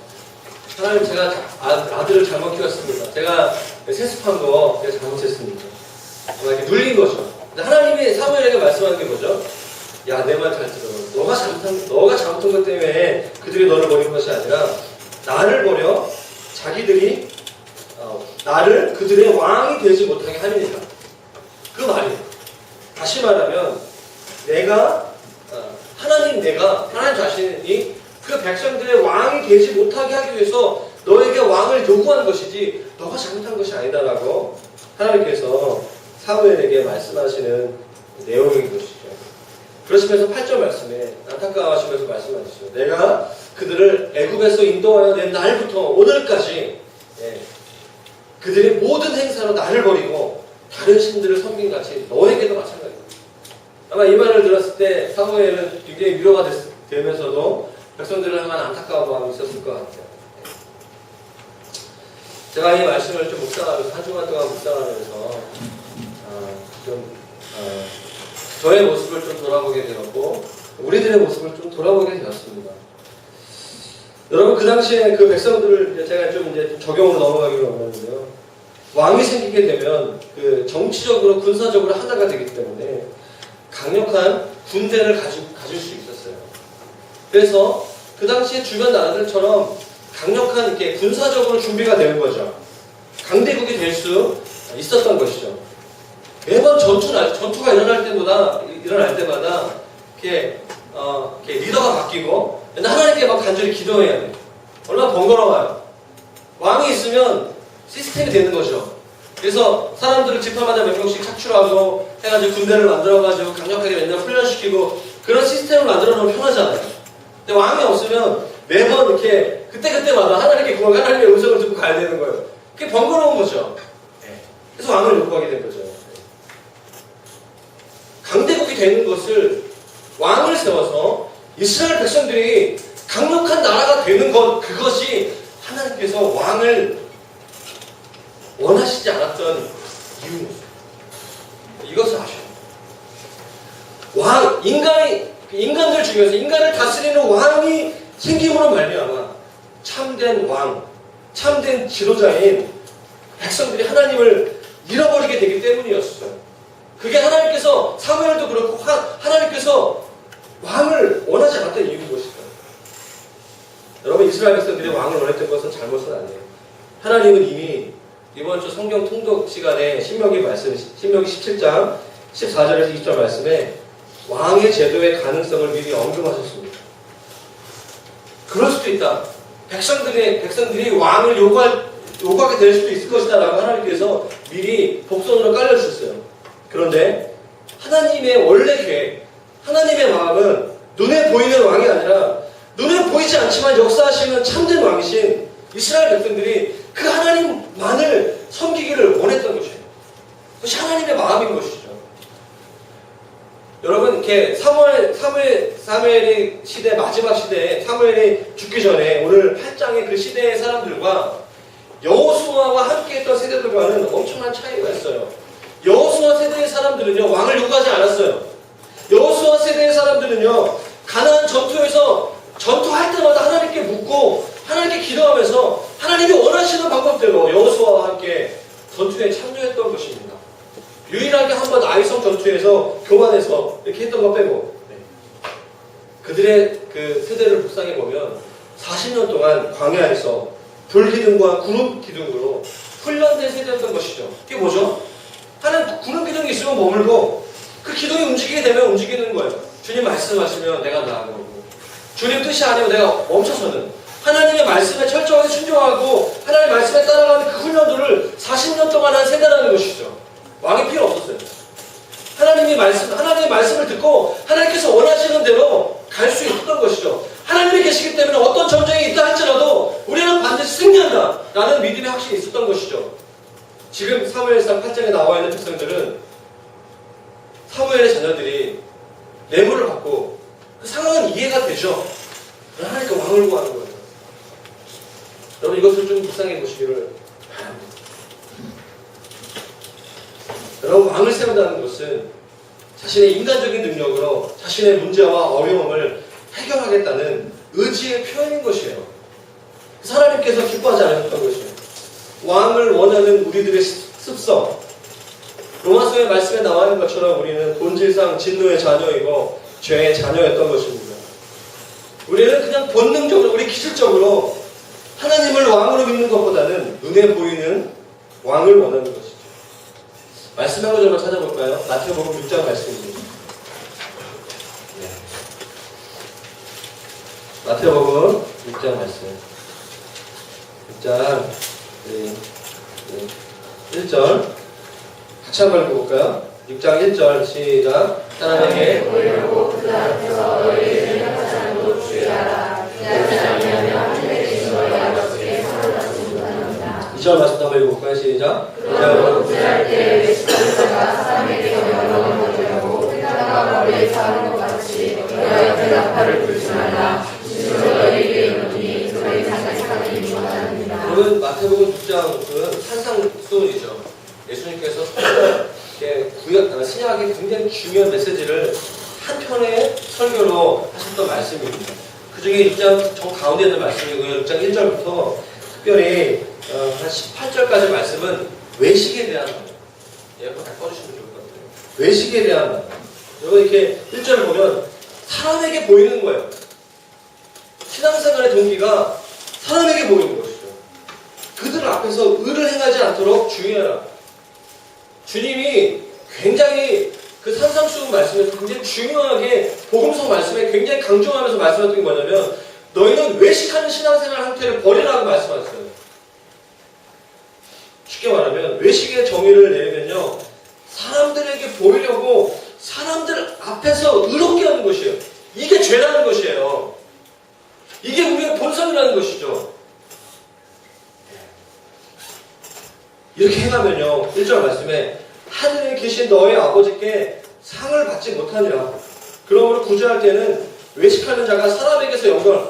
하나님, 제가 아들을 잘못 키웠습니다. 제가 세습한 거 제가 잘못했습니다. 이렇게 눌린 거죠. 근데 하나님이 사무엘에게 말씀하는 게 뭐죠? 야, 내 말 잘 들어. 너가 잘못한 것 때문에 그들이 너를 버린 것이 아니라 나를 버려 자기들이 나를 그들의 왕이 되지 못하게 하느니라. 그 말이에요. 다시 말하면 하나님 자신이 그 백성들의 왕이 되지 못하게 하기 위해서 너에게 왕을 요구한 것이지 너가 잘못한 것이 아니다라고 하나님께서 사무엘에게 말씀하시는 내용인 것이죠. 그러시면서 8절 말씀에 안타까워하시면서 말씀하시죠. 내가 그들을 애굽에서 인도하여 낸 날부터 오늘까지 그들의 모든 행사로 나를 버리고 다른 신들을 섬긴 같이 너에게도 마찬가지입니다. 아마 이 말을 들었을 때 사무엘은 굉장히 위로가 되면서도 백성들을 향한 안타까운 마음이 있었을 것 같아요. 제가 이 말씀을 좀 묵상하면서, 한 주간 동안 묵상하면서 저의 모습을 좀 돌아보게 되었고 우리들의 모습을 좀 돌아보게 되었습니다. 여러분, 그 당시에 그 백성들을 제가 좀 적용으로 넘어가기로 원하는데요. 왕이 생기게 되면 그 정치적으로 군사적으로 하나가 되기 때문에 강력한 군대를 가질 수 있었어요. 그래서 그 당시에 주변 나라들처럼 강력한 이렇게 군사적으로 준비가 되는 거죠. 강대국이 될 수 있었던 것이죠. 매번 전투가 일어날 때마다 이렇게 리더가 바뀌고 하나님께 막 간절히 기도해야 돼요. 얼마나 번거로워요. 왕이 있으면 시스템이 되는 거죠. 그래서 사람들을 지파마다 몇 명씩 착출하고 해가지고 군대를 만들어가지고 강력하게 맨날 훈련시키고 그런 시스템을 만들어 놓으면 편하잖아요. 근데 왕이 없으면 매번 이렇게 그때마다 하나님께 구하고 하나님의 음성을 듣고 가야 되는 거예요. 그게 번거로운 거죠. 그래서 왕을 요구하게 된 거죠. 강대국이 되는 것을 왕을 세워서 이스라엘 백성들이 강력한 나라가 되는 것, 그것이 하나님께서 왕을 원하시지 않았던 이유입니다. 이것을 아셔야 돼요. 인간들 중에서 인간을 다스리는 왕이 생김으로 말미암아 참된 왕, 참된 지도자인 백성들이 하나님을 잃어버리게 되기 때문이었어요. 그게 하나님께서, 사무엘도 그렇고 하나님께서 왕을 원하지 않았던 이유인 것이죠. 여러분, 이스라엘 백성들이 왕을 원했던 것은 잘못은 아니에요. 하나님은 이미 이번 주 성경 통독 시간에 신명기 17장 14절에서 20절 말씀에 왕의 제도의 가능성을 미리 언급하셨습니다. 그럴 수도 있다. 백성들이 왕을 요구하게 될 수도 있을 것이다 라고 하나님께서 미리 복선으로 깔려주셨어요. 그런데 하나님의 원래 계획, 하나님의 마음은 눈에 보이는 왕이 아니라 눈에 보이지 않지만 역사하시는 참된 왕이신 이스라엘 백성들이 그 하나님만을 섬기기를 원했던 것이에요. 그것이 하나님의 마음인 것이죠. 여러분, 이렇게 사무엘의 시대, 마지막 시대에 사무엘이 죽기 전에 오늘 8장의 그 시대의 사람들과 여호수아와 함께했던 세대들과는 엄청난 차이가 있어요. 여호수아 세대의 사람들은요, 왕을 요구하지 않았어요. 여호수아 세대의 사람들은요, 가나안 전투에서 전투할 때마다 하나님께 묻고 하나님께 기도하면서 하나님이 원하시는 방법대로 여호수아와 함께 전투에 참여했던 것입니다. 유일하게 한번 아이성 전투에서 교만해서 이렇게 했던 거 빼고, 그들의 그 세대를 묵상해 보면 40년 동안 광야에서 불기둥과 구름 기둥으로 훈련된 세대였던 것이죠. 그게 뭐죠? 하나님 구름 기둥이 있으면 머물고 그 기둥이 움직이게 되면 움직이는 거예요. 주님 말씀하시면 내가 나아가고, 주님 뜻이 아니면 내가 멈춰서는, 하나님의 말씀에 철저하게 순종하고 하나님의 말씀에 따라가는 그 훈련들을 40년 동안 한 세대라는 것이죠. 왕이 필요 없었어요. 하나님의 말씀을 듣고 하나님께서 원하시는 대로 갈 수 있었던 것이죠. 하나님이 계시기 때문에 어떤 전쟁이 있다 할지라도 우리는 반드시 승리한다 라는 믿음의 확신이 있었던 것이죠. 지금 사무엘상 8장에 나와 있는 백성들은 사무엘의 자녀들이 뇌물을 받고 그 상황은 이해가 되죠. 하나님께 왕을 구하는 거예요. 여러분 이것을 좀 묵상해 보시기를 바랍니다. 여러분 왕을 세운다는 것은 자신의 인간적인 능력으로 자신의 문제와 어려움을 해결하겠다는 의지의 표현인 것이에요. 하나님께서 기뻐하지 않으셨던 것이에요. 왕을 원하는 우리들의 습성. 로마서의 말씀에 나와 있는 것처럼 우리는 본질상 진노의 자녀이고 죄의 자녀였던 것입니다. 우리는 그냥 본능적으로, 우리 기질적으로 하나님을 왕으로 믿는 것보다는 눈에 보이는 왕을 원하는 것이죠. 말씀 한 구절만 찾아볼까요? 마태복음 6장 말씀입니다. 네. 마태복음 6장 말씀. 6장 1절 같이 한번 읽어볼까요? 6장 1절 시작. 사람에게 보이려고 그 앞에서 너희를 생각하지 않고 주의하라. 그렇지 않으면 하늘에 계신 너희 아버지께 상을 받지 못하느니라. 2절 말씀 한번 읽어볼까요? 시작. 그러므로 구제할 때 외식하는 자가 사람에게 영광을 얻으려고 땅과 머리에 사는 것 같이 너희가 대답하를 불지 말라. 진실로 너희에게 이르노니 너희 장사하는 일이 못하느니라. 여러분 마태복음 6장은 산상수훈이죠. 예수님께서 신약의 굉장히 중요한 메시지를 한 편의 설교로 하셨던 말씀입니다. 그 중에 6장 정 가운데 있는 말씀이고요. 6장 1절부터 특별히 한 18절까지 말씀은 외식에 대한 말. 에어컨 다 꺼주시면 좋을 것 같아요. 외식에 대한 말. 여러분 이렇게 1절을 보면 사람에게 보이는 거예요. 신앙생활의 동기가 사람에게 보이는 것이죠. 그들 앞에서 의를 행하지 않도록 주의하라. 주님이 굉장히 그 산상수훈 말씀에서 굉장히 중요하게 복음서 말씀에 굉장히 강조하면서 말씀하셨던 게 뭐냐면 너희는 외식하는 신앙생활 형태를 버리라고 말씀하셨어요. 쉽게 말하면 외식의 정의를 내리면요 사람들에게 보이려고 사람들 앞에서 의롭게 하는 것이에요. 이게 죄라는 것이에요. 이게 우리의 본성이라는 것이죠. 이렇게 행하면요 1절 말씀에 하늘에 계신 너의 아버지께 상을 받지 못하니라. 그러므로 구제할 때는 외식하는 자가 사람에게서 영광을,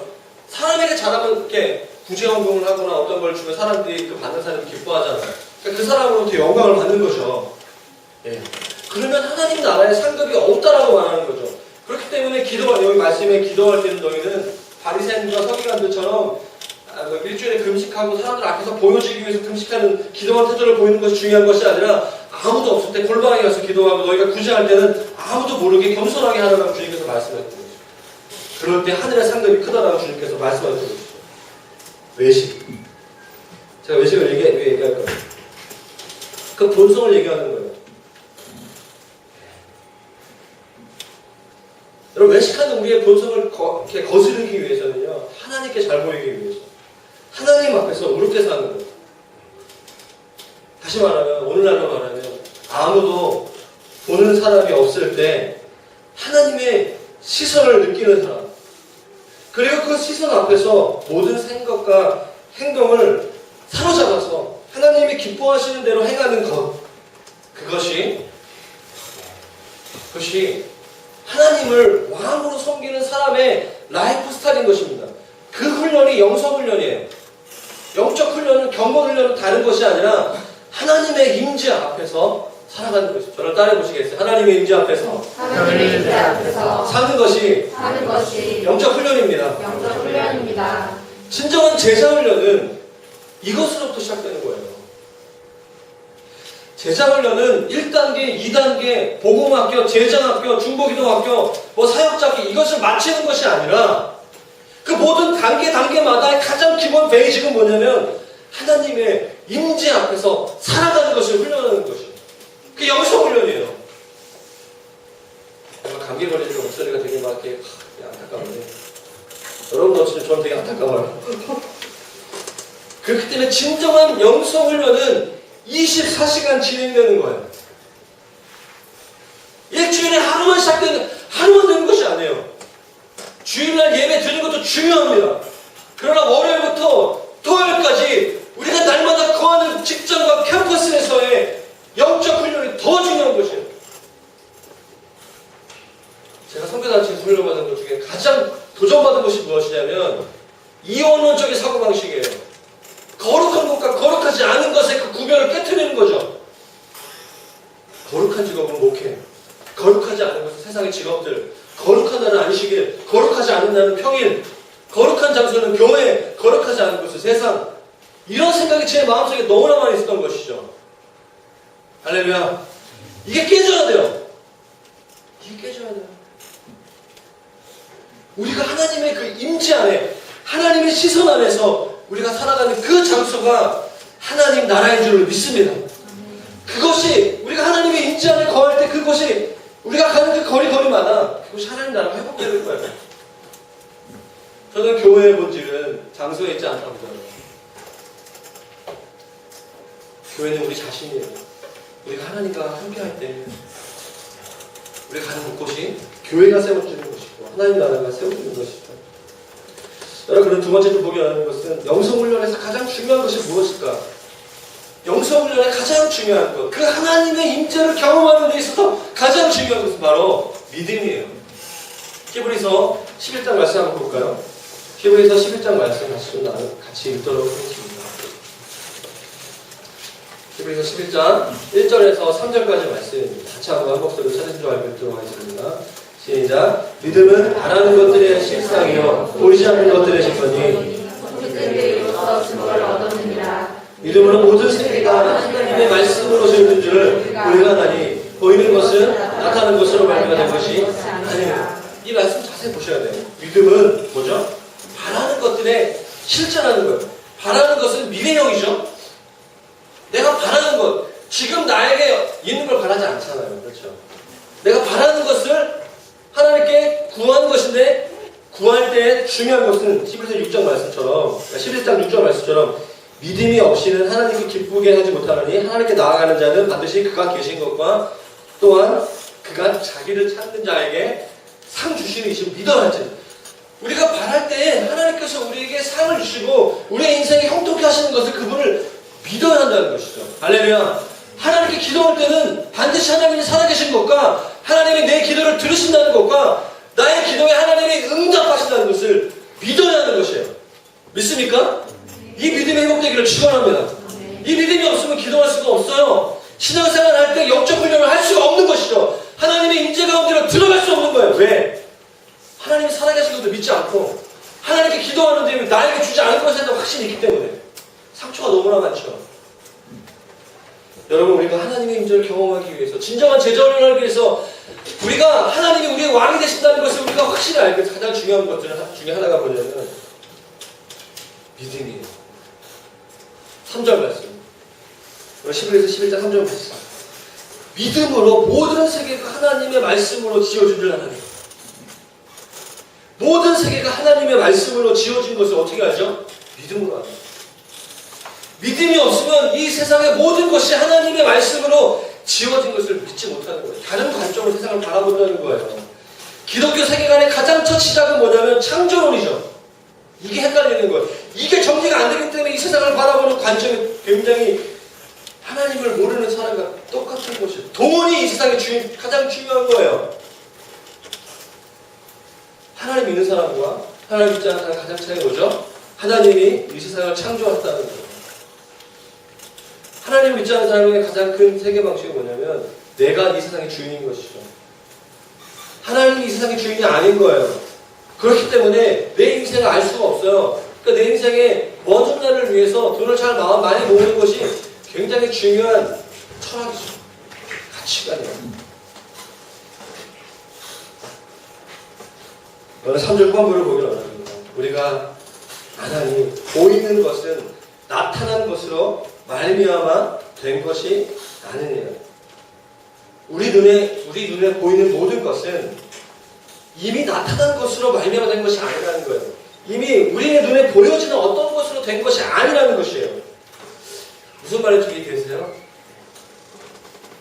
사람에게 잘하면 이렇게 구제헌금을 하거나 어떤 걸 주면 사람들이 그 받는 사람이 기뻐하잖아요. 그러니까 그 사람으로부터 영광을 받는 거죠. 예. 그러면 하나님 나라에 상급이 없다라고 말하는 거죠. 그렇기 때문에 여기 말씀에 기도할 때는 너희는 바리새인과 서기관들처럼 일주일에 금식하고 사람들 앞에서 보여지기 위해서 금식하는 기도한 태도를 보이는 것이 중요한 것이 아니라 아무도 없을 때 골방에 가서 기도하고 너희가 구제할 때는 아무도 모르게 겸손하게 하라고 주님께서 말씀하셨던 것이죠. 그럴 때 하늘의 상급이 크다라고 주님께서 말씀하셨던 것이죠. 외식. 제가 외식을 왜 얘기할 거예요? 그 본성을 얘기하는 거예요. 여러분 외식하는 우리의 본성을 이렇게 거스르기 위해서는요 하나님께 잘 보이기 위해서 하나님 앞에서 의롭게 사는 거예요. 다시 말하면 오늘날로 말하면 아무도 보는 사람이 없을 때 하나님의 시선을 느끼는 사람, 그리고 그 시선 앞에서 모든 생각과 행동을 사로잡아서 하나님이 기뻐하시는 대로 행하는 것, 그것이 하나님을 왕으로 섬기는 사람의 라이프 스타일인 것입니다. 그 훈련이 영성 훈련이에요. 영적 훈련은 경건 훈련은 다른 것이 아니라 하나님의 임재 앞에서 살아가는 것이죠. 저를 따라해 보시겠어요? 하나님의 임재 앞에서 사는 것이 영적 훈련입니다. 영적 훈련입니다. 진정한 제자 훈련은 이것으로부터 시작되는 거예요. 제자 훈련은 1단계, 2단계, 복음학교, 제자학교, 중보기도학교, 사역자학교 이것을 마치는 것이 아니라 그 모든 단계마다 가장 기본 베이직은 뭐냐면 하나님의 임재 앞에서 살아가는 것을 훈련하는 것이에요. 그게 영성 훈련이에요. 감기 걸리니까 목소리가 되게 막 이렇게 안타까운데 여러분도 지금 저는 되게 안타까워요. 그렇기 때문에 진정한 영성 훈련은 24시간 진행되는 거예요. 일주일에 하루만 되는 것이 아니에요. 주일날 예배 드리는 것도 중요합니다. 그러나 월요일부터 토요일까지 우리가 날마다 거하는 직장과 캠퍼스에서의 영적 훈련이 더 중요한 것이에요. 제가 선교단체에서 훈련받은 것 중에 가장 도전받은 것이 무엇이냐면 이원론적인 사고방식이에요. 거룩한 것과 거룩하지 않은 것의 그 구별을 깨트리는 거죠. 거룩한 직업은 목회, 거룩하지 않은 것은 세상의 직업들, 거룩한 날은 안식일, 거룩하지 않은 날은 평일, 거룩한 장소는 교회, 거룩하지 않은 것은 세상. 이런 생각이 제 마음속에 너무나 많이 있었던 것이죠. 할렐루야. 이게 깨져야 돼요. 이게 깨져야 돼요. 우리가 하나님의 그 임재 안에, 하나님의 시선 안에서 우리가 살아가는 그 장소가 하나님 나라인 줄로 믿습니다. 그것이 우리가 하나님의 임재 안에 거할 때 그것이 우리가 가는 그 거리마다 그것이 하나님 나라가 회복되는 거예요. 저는 교회의 본질은 장소에 있지 않다고 생각해요. 교회는 우리 자신이에요. 우리가 하나님과 함께할 때 우리가 가는 곳이 교회가 세워지는 것이고 하나님 나라가 세워지는 것이죠. 여러분, 두 번째 좀 보게 하는 것은 영성훈련에서 가장 중요한 것이 무엇일까? 영성훈련의 가장 중요한 것, 그 하나님의 임재를 경험하는 데 있어서 가장 중요한 것은 바로 믿음이에요. 히브리서 11장 말씀 한번 볼까요? 히브리서 11장 말씀 같이 읽도록 하겠습니다. 히브리서 11장 1절에서 3절까지 말씀 같이 한번 한 목소리로 찾으신 줄 알고 읽도록 하겠습니다. 시작. 믿음은 바라는 것들의 실상이요 보이지 않는 것들의 증거니 믿음으로 모든 세계가 하나님의 말씀으로 세워진 줄 우리가 아나니 보이는 것은 나타나는 것으로 발견된 것이 아니에요. 이 말씀 자세히 보셔야 돼요. 믿음은 뭐죠? 바라는 것들의 실천하는 거예요. 바라는 것은 미래형이죠. 내가 바라는 것, 지금 나에게 있는 걸 바라지 않잖아요. 그렇죠? 내가 바라는 것을 하나님께 구하는 것인데 구할 때 중요한 것은 11장 6절 말씀처럼 11장 6절 말씀처럼 믿음이 없이는 하나님께 기쁘게 하지 못하느니 하나님께 나아가는 자는 반드시 그가 계신 것과 또한 그가 자기를 찾는 자에게 상 주시는 이신 믿어야지. 우리가 바랄 때 하나님께서 우리에게 상을 주시고 우리의 인생에 형통케 하시는 것을 그분을 믿어야 한다는 것이죠. 할렐루야. 하나님께 기도할 때는 반드시 하나님이 살아계신 것과 하나님이 내 기도를 들으신다는 것과 나의 기도에 하나님이 응답하신다는 것을 믿어야 하는 것이에요. 믿습니까? 이 믿음이 회복되기를 축원합니다. 이 믿음이 없으면 기도할 수가 없어요. 신앙생활 할 때 영적 훈련을 할 수가 없는 것이죠. 하나님의 임재 가운데로 들어갈 수 없는 거예요. 왜? 하나님이 살아계신 것도 믿지 않고 하나님께 기도하는데 나에게 주지 않을 것에 대한 확신이 있기 때문에 상처가 너무나 많죠. 여러분, 우리가 하나님의 임재를 경험하기 위해서 진정한 제자훈련을 하기 위해서 우리가 하나님이 우리의 왕이 되신다는 것을 우리가 확실히 알게 가장 중요한 것 중에 하나가 뭐냐면 믿음이에요. 3절 말씀. 11에서 11장 3절 말씀. 믿음으로 모든 세계가 하나님의 말씀으로 지어진 줄 아나니. 모든 세계가 하나님의 말씀으로 지어진 것을 어떻게 알죠? 믿음으로 알아요. 믿음이 없으면 이 세상의 모든 것이 하나님의 말씀으로 지어진 것을 믿지 못하는 거예요. 다른 관점으로 세상을 바라본다는 거예요. 기독교 세계관의 가장 첫 시작은 뭐냐면 창조론이죠. 이게 헷갈리는 거예요. 이게 정리가 안 되기 때문에 이 세상을 바라보는 관점이 굉장히 하나님을 모르는 사람과 똑같은 것이에요. 동원이 이 세상의 가장 중요한 거예요. 하나님 믿는 사람과 하나님 믿지 않는 사람의 가장 차이가 뭐죠? 하나님이 이 세상을 창조했다는 거예요. 하나님 믿지 않는 사람의 가장 큰 세계방식이 뭐냐면 내가 이 세상의 주인인 것이죠. 하나님이 이 세상의 주인이 아닌 거예요. 그렇기 때문에 내 인생을 알 수가 없어요. 그러니까 내 인생의 먼 훗날을 위해서 돈을 잘 많이 모으는 것이 굉장히 중요한 철학이죠. 가치관이에요. 오늘 3절 후반부를 보기를 원합니다. 우리가 하나님 보이는 것은 나타난 것으로 말미암아 된 것이 아니니라. 우리 눈에 보이는 모든 것은 이미 나타난 것으로 말미암아 된 것이 아니라는 거예요. 이미 우리의 눈에 보여지는 어떤 것으로 된 것이 아니라는 것이에요. 무슨 말인지 이해되세요?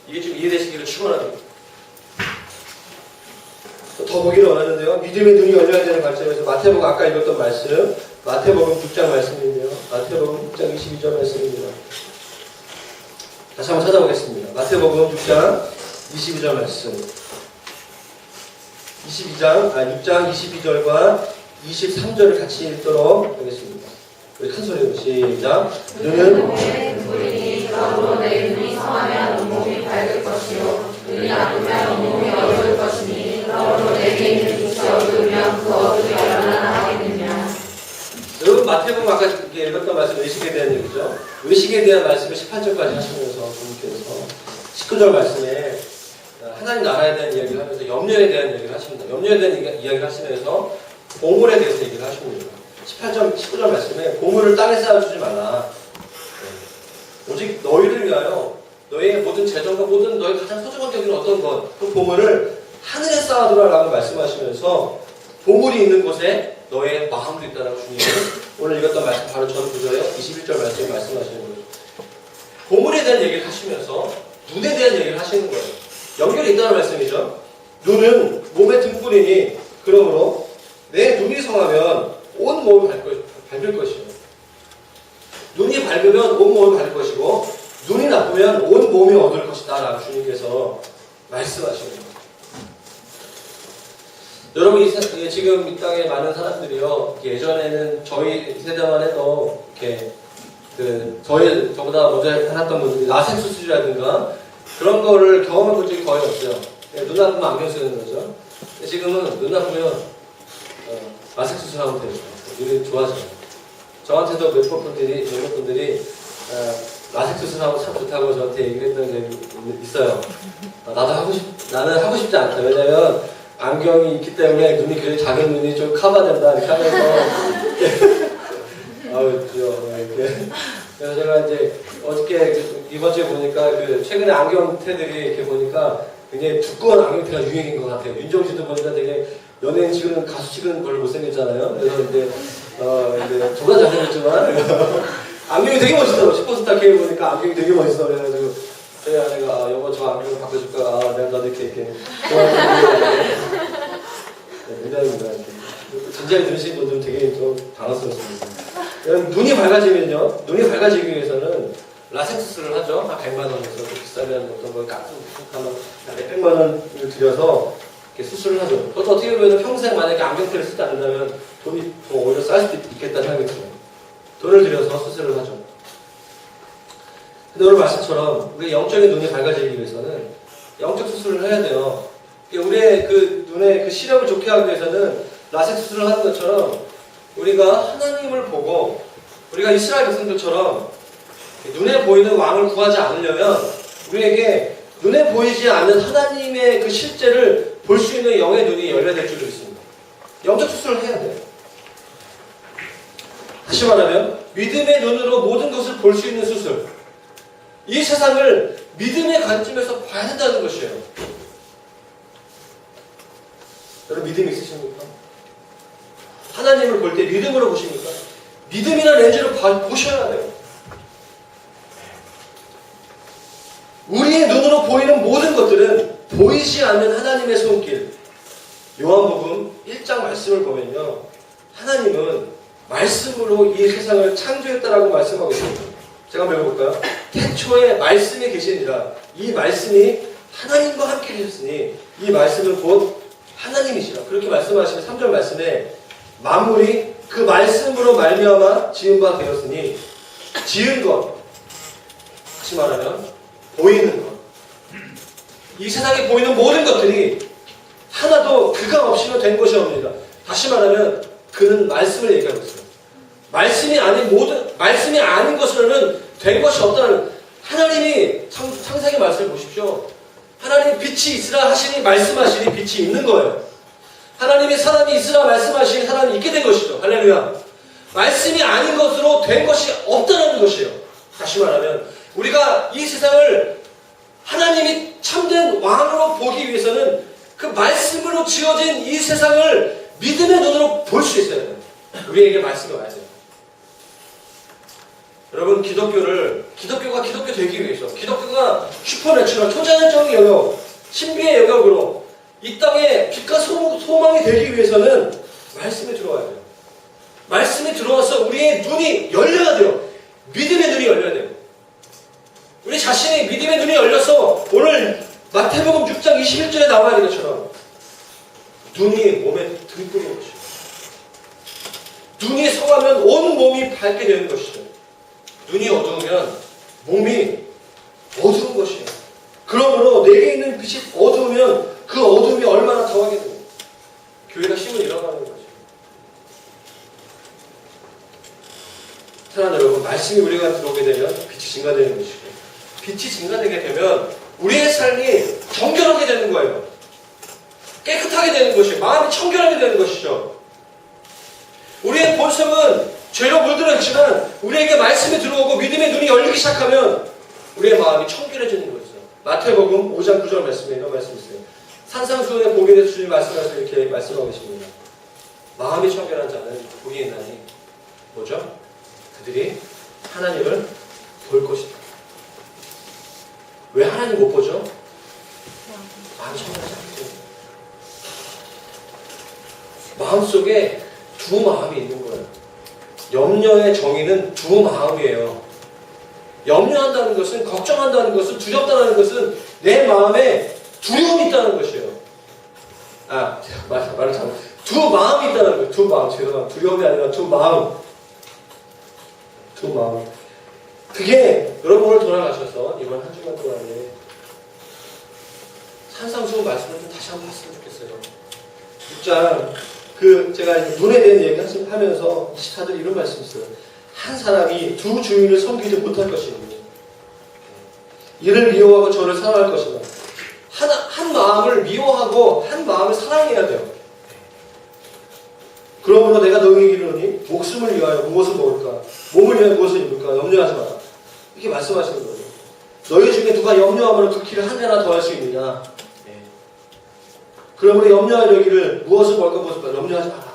이게 좀 이해되시기를 축원합니다. 더 더 보기를 원하는데요. 믿음의 눈이 열려야 되는 관점에서 마태복음 아까 읽었던 말씀, 마태복음 6장 말씀인데요. 마태복음 6장 22절 말씀입니다. 다시 한번 찾아보겠습니다. 마태복음 6장 22절 말씀. 6장 22절과 23절을 같이 읽도록 하겠습니다. 우리 큰 소리로 시작. 너는 눈이 그러므로 내 눈이 성하면 온몸이 밝을 것이요 눈이 나쁘면 온몸이 어두울 것이니 그러므로 내게 있는 빛이 어두우면 그 어둠이 얼마나 하겠느냐. 여러분 마태복음 아까 읽었던 말씀 의식에 대한 얘기죠. 의식에 대한 말씀을 18절까지 하시면서 부모께서 19절 말씀에 하나님 나라에 대한 이야기를 하면서 염려에 대한 얘기를 하십니다. 염려에 대한 이야기를 하시면서 보물에 대해서 얘기를 하십니다. 19절 말씀에 보물을 땅에 쌓아주지 말라. 오직 너희를 위하여 너의 모든 재정과 모든 너의 가장 소중한 게 여기는 어떤 것, 그 보물을 하늘에 쌓아두라라고 말씀하시면서 보물이 있는 곳에 너의 마음도 있다라고 주님은 오늘 읽었던 말씀 바로 전 구절에 21절 말씀에 말씀하시는 거죠. 보물에 대한 얘기를 하시면서 눈에 대한 얘기를 하시는 거예요. 연결이 있다는 말씀이죠. 눈은 몸의 등불이니 그러므로 내 눈이 성하면 온 몸이 밝을 것이요. 눈이 밝으면 온 몸이 밝을 것이고 눈이 나쁘면 온 몸이 어두울 것이다 라고 주님께서 말씀하시는 거예요. 여러분 지금 이 땅에 많은 사람들이요 예전에는 저희 세대만 해도 이렇게 저보다 먼저 해놨던 분들이 라섹 수술이라든가 그런 거를 경험해 본 적이 거의 없어요. 눈 나쁘면 안경 쓰는 거죠. 지금은 눈 나쁘면 라섹 수술하면 돼요. 눈이 좋아져요. 저한테도 몇몇 분들이 라섹 수술하면 참 좋다고 저한테 얘기를 했던 적이 있어요. 나는 하고 싶지 않다. 왜냐면 안경이 있기 때문에 눈이 굉장히 작은 눈이 좀 커버된다 이렇게 하면서 아우 이렇게 그래서 제가 이제 어저께 이번 주에 보니까 최근에 안경테들이 이렇게 보니까 굉장히 두꺼운 안경테가 유행인 것 같아요. 윤정씨도 보니까 되게 연예인 치고는 가수 치고는 별로 못생겼잖아요. 그래서 이제 저가 잘생겼지만 안경이 되게 멋있더라고. 슈퍼스타 K 보니까 안경이 되게 멋있어. 그래가지고 저희 아내가 여보 저 안경을 바꿔줄까? 내가 너도 이렇게 좋아하는 농담입니다. 진지하게 들으시는 분들은 되게 좀 당황스럽습니다. 눈이 밝아지면요. 눈이 밝아지기 위해서는 라섹 수술을 하죠. 한 100만 원에서 비싸면 어떤 걸 하면 몇백만 원을 들여서 이렇게 수술을 하죠. 그것도 어떻게 보면 평생 만약에 안경테를 쓰지 않는다면 돈이 더 오히려 쌀 수도 있겠다는 생각이 들어요. 돈을 들여서 수술을 하죠. 근데 오늘 말씀처럼 우리 영적인 눈이 밝아지기 위해서는 영적 수술을 해야 돼요. 우리의 그 눈의 그 시력을 좋게 하기 위해서는 라섹 수술을 하는 것처럼 우리가 하나님을 보고 우리가 이스라엘 백성들처럼 눈에 보이는 왕을 구하지 않으려면 우리에게 눈에 보이지 않는 하나님의 그 실제를 볼 수 있는 영의 눈이 열려야 될 줄로 있습니다. 영적 수술을 해야 돼요. 다시 말하면 믿음의 눈으로 모든 것을 볼 수 있는 수술. 이 세상을 믿음의 관점에서 봐야 된다는 것이에요. 여러분 믿음이 있으십니까? 하나님을 볼 때 믿음으로 보십니까? 믿음이라는 렌즈로 보셔야 돼요. 우리의 눈으로 보이는 모든 것들은 보이지 않는 하나님의 손길. 요한복음 1장 말씀을 보면요. 하나님은 말씀으로 이 세상을 창조했다라고 말씀하고 있습니다. 제가 한번 읽어볼까요? 태초에 말씀이 계시니라. 이 말씀이 하나님과 함께 계셨으니 이 말씀은 곧 하나님이시라. 그렇게 말씀하시는 3절 말씀에 만물이 그 말씀으로 말미암아 지은 바 되었으니 지은 것, 다시 말하면 보이는 것, 이 세상에 보이는 모든 것들이 하나도 그가 없이는 된 것이 없습니다. 다시 말하면 그는 말씀을 얘기하고 있어요. 말씀이 아닌 것으로는 된 것이 없다는 하나님이 창세기 말씀을 보십시오. 하나님이 빛이 있으라 하시니 말씀하시니 빛이 있는 거예요. 하나님이 사람이 있으라 말씀하시니 사람이 있게 된 것이죠. 할렐루야. 말씀이 아닌 것으로 된 것이 없다는 것이에요. 다시 말하면 우리가 이 세상을 하나님이 참된 왕으로 보기 위해서는 그 말씀으로 지어진 이 세상을 믿음의 눈으로 볼 수 있어야 돼요. 우리에게 말씀이 와야 돼요. 여러분 기독교가 기독교 되기 위해서 기독교가 슈퍼내추럴 초자연적인 영역, 신비의 영역으로 이 땅에 빛과 소망이 되기 위해서는 말씀에 들어와야 돼요. 말씀에 들어와서 우리의 눈이 열려야 돼요. 믿음의 눈이 열려야 돼요. 우리 자신의 믿음의 눈이 열려서 오늘 마태복음 6장 21절에 나와 있는 것처럼 눈이 몸에 들끓는 것이죠. 눈이 성하면 온 몸이 밝게 되는 것이죠. 눈이 어두우면 몸이 어두운 것이에요. 그러므로 내게 있는 빛이 어두우면 그 어둠이 얼마나 더하게 됩니다. 교회가 힘을 잃어가는 거죠. 사랑하는 여러분, 말씀이 우리가 들어오게 되면 빛이 증가되는 것이고, 빛이 증가되게 되면 우리의 삶이 정결하게 되는 거예요. 깨끗하게 되는 것이에요. 마음이 청결하게 되는 것이죠. 우리의 본성은 죄로 물들어 있지만 우리에게 말씀이 들어오고 믿음의 눈이 열리기 시작하면 우리의 마음이 청결해지는 거죠. 마태복음 5장 9절 말씀에 이런 말씀이 있어요. 산상수훈의 복에 대해서 주님 말씀하셔서 이렇게 말씀하고 계십니다. 마음이 청결한 자는 복이 있나니 뭐죠? 그들이 하나님을 볼 것이다. 왜 하나님 못 보죠? 마음이 청결하지 않기 때문에. 마음속에 두 마음이 있는 거예요. 염려의 정의는 두 마음이에요. 염려한다는 것은, 걱정한다는 것은, 두렵다는 것은 내 마음에 두려움이 있다는 것이에요. 말을 잘못. 두 마음이 있다는 거예요. 두 마음. 죄송합니다. 두려움이 아니라 두 마음. 두 마음. 그게 여러분 오늘 돌아가셔서 이번 한 주간 동안에 산상수훈 말씀을 좀 다시 한번 했으면 좋겠어요. 6장 제가 눈에 대한 얘기 하면서 24절 이런 말씀이 있어요. 한 사람이 두 주인을 섬기지 못할 것이니 이를 미워하고 저를 사랑할 것이다. 한 마음을 미워하고 한 마음을 사랑해야 돼요. 그러므로 내가 너희에게 이르노니 목숨을 위하여 무엇을 먹을까? 몸을 위하여 무엇을 입을까? 염려하지 마라. 이렇게 말씀하시는 거예요. 너희 중에 누가 염려하면 그 길을 한 해나 더 할 수 있느냐? 그러므로 염려하려기를 무엇을 먹을까 무엇을 먹을까? 염려하지 마라.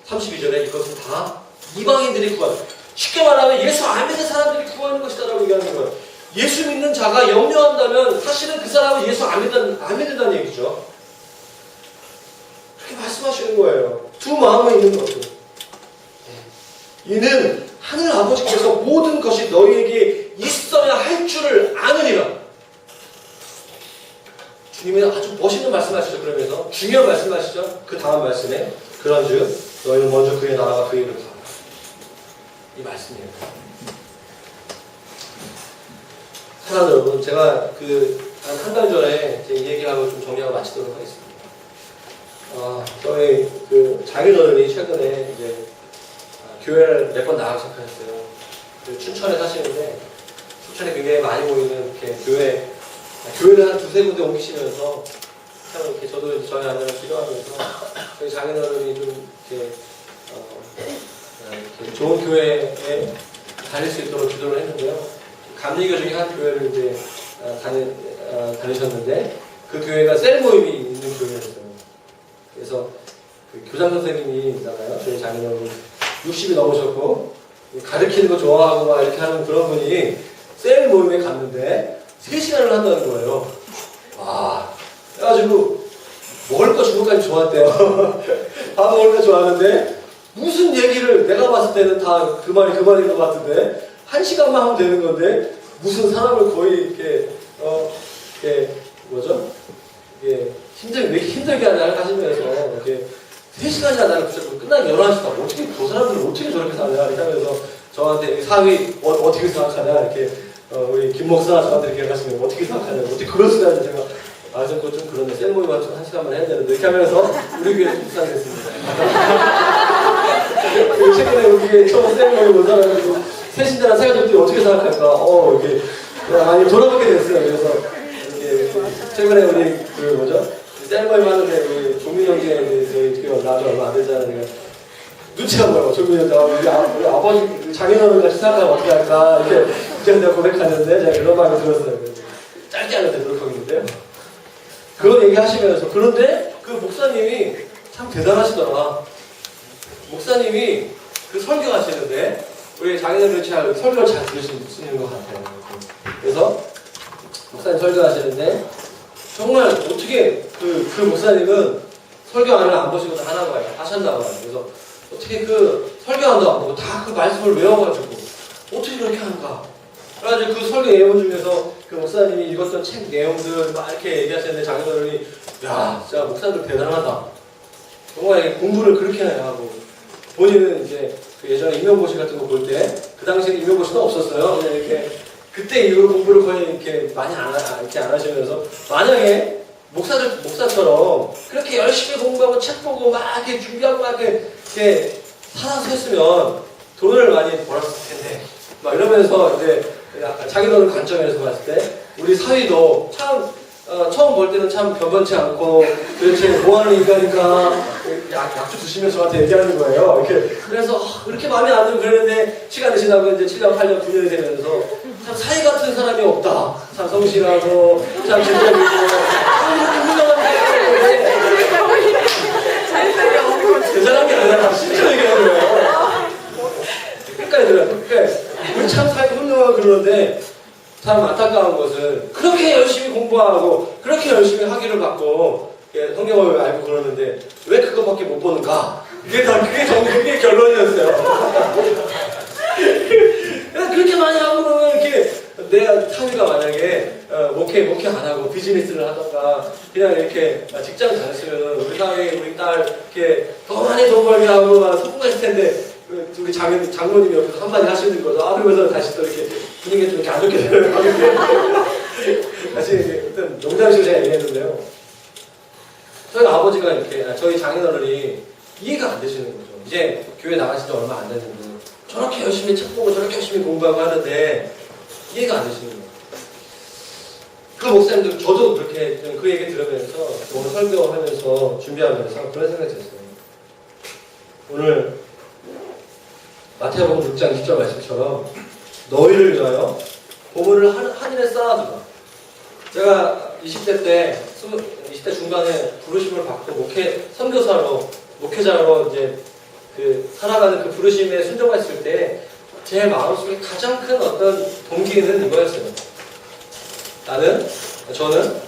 32절에 이것은 다 이방인들이 구하는, 쉽게 말하면 예수 안 믿는 사람들이 구하는 것이다 라고 얘기하는 거예요. 예수 믿는 자가 염려한다면 사실은 그 사람은 예수 안 믿는다는 얘기죠. 그렇게 말씀하시는 거예요. 두 마음은 있는 거죠. 이는 하늘 아버지께서 모든 것이 너희에게 있어야 할 줄을 아느니라. 주님이 아주 멋있는 말씀하시죠. 그러면서 중요한 말씀하시죠. 그 다음 말씀에 그런즉 너희는 먼저 그의 나라와 그의 의를 구하라. 이 말씀이에요. 사랑하는 여러분, 제가 한 달 전에 제 얘기하고 좀 정리하고 마치도록 하겠습니다. 저희 장인어른이 최근에 이제 교회를 몇 번 나가기 시작하셨어요. 춘천에 사시는데 춘천에 굉장히 많이 모이는 이렇게 교회를 한 두세 군데 옮기시면서 참 이렇게 저도 이제 저희 아내랑 기도하면서 저희 장인어른이 좀 이렇게 좋은 교회에 다닐 수 있도록 기도를 했는데요. 감리교 중에 한 교회를 이제 다니셨는데 그 교회가 셀 모임이 있는 교회였어요. 그래서 교장 선생님이잖아요. 저희 장인어른 60이 넘으셨고 가르치는 거 좋아하고 막 이렇게 하는 그런 분이 셀 모임에 갔는데 3시간을 한다는 거예요. 와, 그래가지고 먹을 거 주는 것까지 좋았대요. 밥 먹을 거 좋아하는데 무슨 얘기를 내가 봤을 때는 다 그 말인 것 같은데 1시간만 하면 되는 건데 무슨 사람을 거의 이렇게 이게 힘들게 하시면서 이렇게 3시간이나 나를 붙잡고 끝나기 11시다. 어떻게 그 사람들은 어떻게 저렇게 사냐 이렇게 하면서 저한테 사위 어떻게 생각하냐 이렇게 우리 김 목사 저한테 이렇게 하시면 어떻게 생각하냐 어떻게 그럴 수가 있는지 제가 좀 그런데 셀모임만 좀 1시간만 해야 되는데 이렇게 하면서 우리 교회 묵상이 됐습니다. 그리고 최근에 우리 교회 처음 셀모임 온 사람이 새신자랑 사회자들이 어떻게 생각할까 이렇게 많이 돌아보게 됐어요. 그래서 이렇게 최근에 우리 셀모임 하는데 우리 종민 형제 저희 교회 나와서 얼마 안 되잖아요. 눈치가 보여. 종민 형제 우리 아버지 장인어른 같이 생각하면 어떻게 할까 이렇게 제가 고백하는데 제가 그런 마음이 들었어요. 짧게 하려 되도록 하겠는데요. 그런 얘기 하시면서 그런데 그 목사님이 참 대단하시더라. 목사님이 설교하시는데 우리 장인어른이 설교를 잘 들으시는 것 같아요. 그래서 목사님 설교하시는데 정말 어떻게 그 목사님은 설교안을 안 보시고 다 하셨나 봐요. 그래서 어떻게 그 설교안도 안 보고 다 그 말씀을 외워가지고 어떻게 그렇게 하는가. 그래가지고 그 설교 예문 중에서 그 목사님이 읽었던 책 내용들 막 이렇게 얘기하셨는데 자기들이 야, 진짜 목사들 대단하다. 정말 공부를 그렇게 하고 본인은 이제 그 예전에 임명고시 같은 거 볼 때 그 당시에 임명고시도 없었어요. 그냥 이렇게 그때 이후로 공부를 거의 이렇게 많이 이렇게 안 하시면서 만약에 목사처럼 그렇게 열심히 공부하고 책 보고 막 이렇게 준비하고 막 이렇게 살아서 했으면 돈을 많이 벌었을 텐데 막 이러면서 이제 약간 자기 노는 관점에서 봤을 때 우리 사위도 참 처음 볼 때는 참 변변치 않고 도대체 뭐하는 인간인가 약주 드시면서 저한테 얘기하는 거예요. 이렇게 그래서 그렇게 마음에 안 들고 그러는데 시간이 지나고 이제 7년, 8년, 9년이 되면서 참 사위 같은 사람이 없다. 참 성실하고 참 진정이고 참 이렇게 훌륭한데 대단한 게 아니라 진짜 얘기하는 거예요. 끝까지 들어요. 끝까지. 우리 참 사위 훌륭하고 그러는데 참 안타까운 것은 그렇게 열심히 공부하고 그렇게 열심히 학위를 받고 성경을 알고 그러는데 왜 그것밖에 못 보는가? 그게 결론이었어요. 그렇게 많이 하고 그러면 이렇게 내 사위가 만약에 목회 안 하고 비즈니스를 하던가 그냥 이렇게 직장 다녔으면 우리 사위 우리 딸 이렇게 더 많이 돈 벌게 하고 성공했을 텐데 우리 장모님이 옆에서 한마디 하시는 거죠. 그러면서 다시 또 이렇게 분위기가 좀 이렇게 안 좋게 되는 다시 일단 농담식으로 제가 얘기했는데요. 저희 아버지가 이렇게 저희 장인어른이 이해가 안 되시는 거죠. 이제 교회 나가신 지 얼마 안 됐는데 저렇게 열심히 책 보고 저렇게 열심히 공부하고 하는데 이해가 안 되시는 거예요. 그 목사님들 저도 그렇게 그 얘기 들으면서 오늘 설교하면서 준비하면서 그런 생각이 들었어요. 오늘 마태복음 6장 20절 말씀처럼 너희를 위하여 보물을 하늘에 쌓아두라. 제가 20대 중간에 부르심을 받고 목회자로 이제 살아가는 그 부르심에 순종했을 때 제 마음속에 가장 큰 어떤 동기는 이거였어요. 저는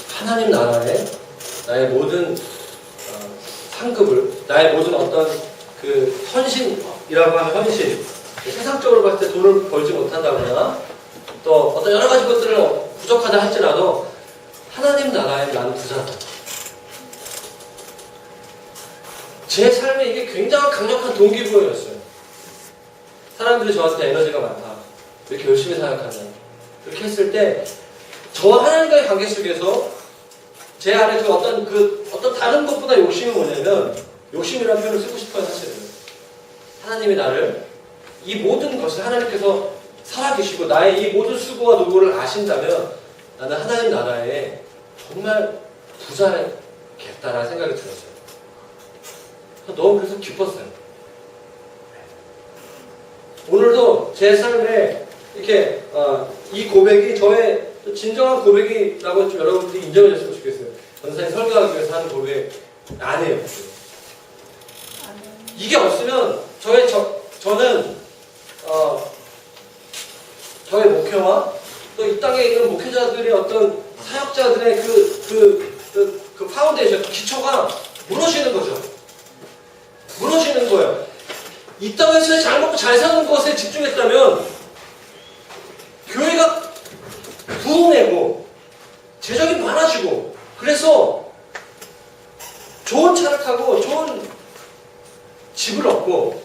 하나님 나라에 나의 모든 상급을, 나의 모든 어떤 그 헌신이라고 하는 헌신, 세상적으로 봤을 때 돈을 벌지 못한다거나 또 어떤 여러 가지 것들을 부족하다 할지라도 하나님 나라에 나는 부자다. 제 삶에 이게 굉장히 강력한 동기부여였어요. 사람들이 저한테 에너지가 많다. 이렇게 열심히 생각하냐. 그렇게 했을 때 저와 하나님과의 관계 속에서 제 안에 어떤 다른 것보다 욕심이 뭐냐면 욕심이라는 표현을 쓰고 싶어요, 사실은. 하나님이 나를 이 모든 것을 하나님께서 살아계시고 나의 이 모든 수고와 노고를 아신다면 나는 하나님 나라에 정말 부자겠다라는 생각이 들었어요. 너무 그래서 기뻤어요. 오늘도 제 삶에 이렇게 이 고백이 저의 진정한 고백이라고 좀 여러분들이 인정해 줬으면 좋겠어요. 전사에 설교하기 위해서 하는 고백 아니에요. 이게 없으면 저는 저의 목회와 또 이 땅에 있는 목회자들의 어떤 사역자들의 그 파운데이션, 기초가 무너지는 거죠. 무너지는 거예요. 이 땅에서 잘 먹고 잘 사는 것에 집중했다면 교회가 부흥되고 재정이 많아지고 그래서 좋은 차를 타고 좋은 집을 얻고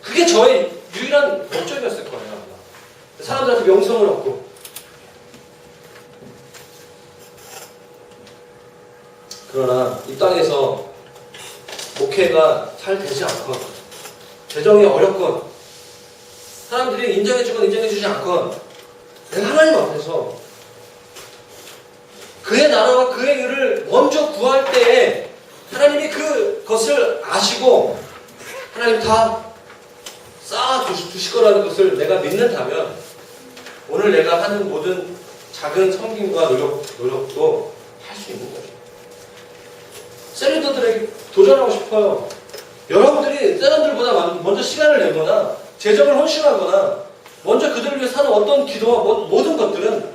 그게 저의 유일한 목적이었을 거예요. 사람들한테 명성을 얻고 그러나 이 땅에서 목회가 잘 되지 않건 재정이 어렵건 사람들이 인정해주건 인정해주지 않건 내가 하나님 앞에서 그의 나라와 그의 일을 먼저 구할 때에 하나님이 그것을 아시고 하나님 다 쌓아두실 거라는 것을 내가 믿는다면 오늘 내가 하는 모든 작은 섬김과 노력도 할 수 있는 거죠. 셀리더들에게 도전하고 싶어요. 여러분들이 사람들보다 먼저 시간을 내거나 재정을 헌신하거나 먼저 그들을 위해 사는 어떤 기도와 모든 것들은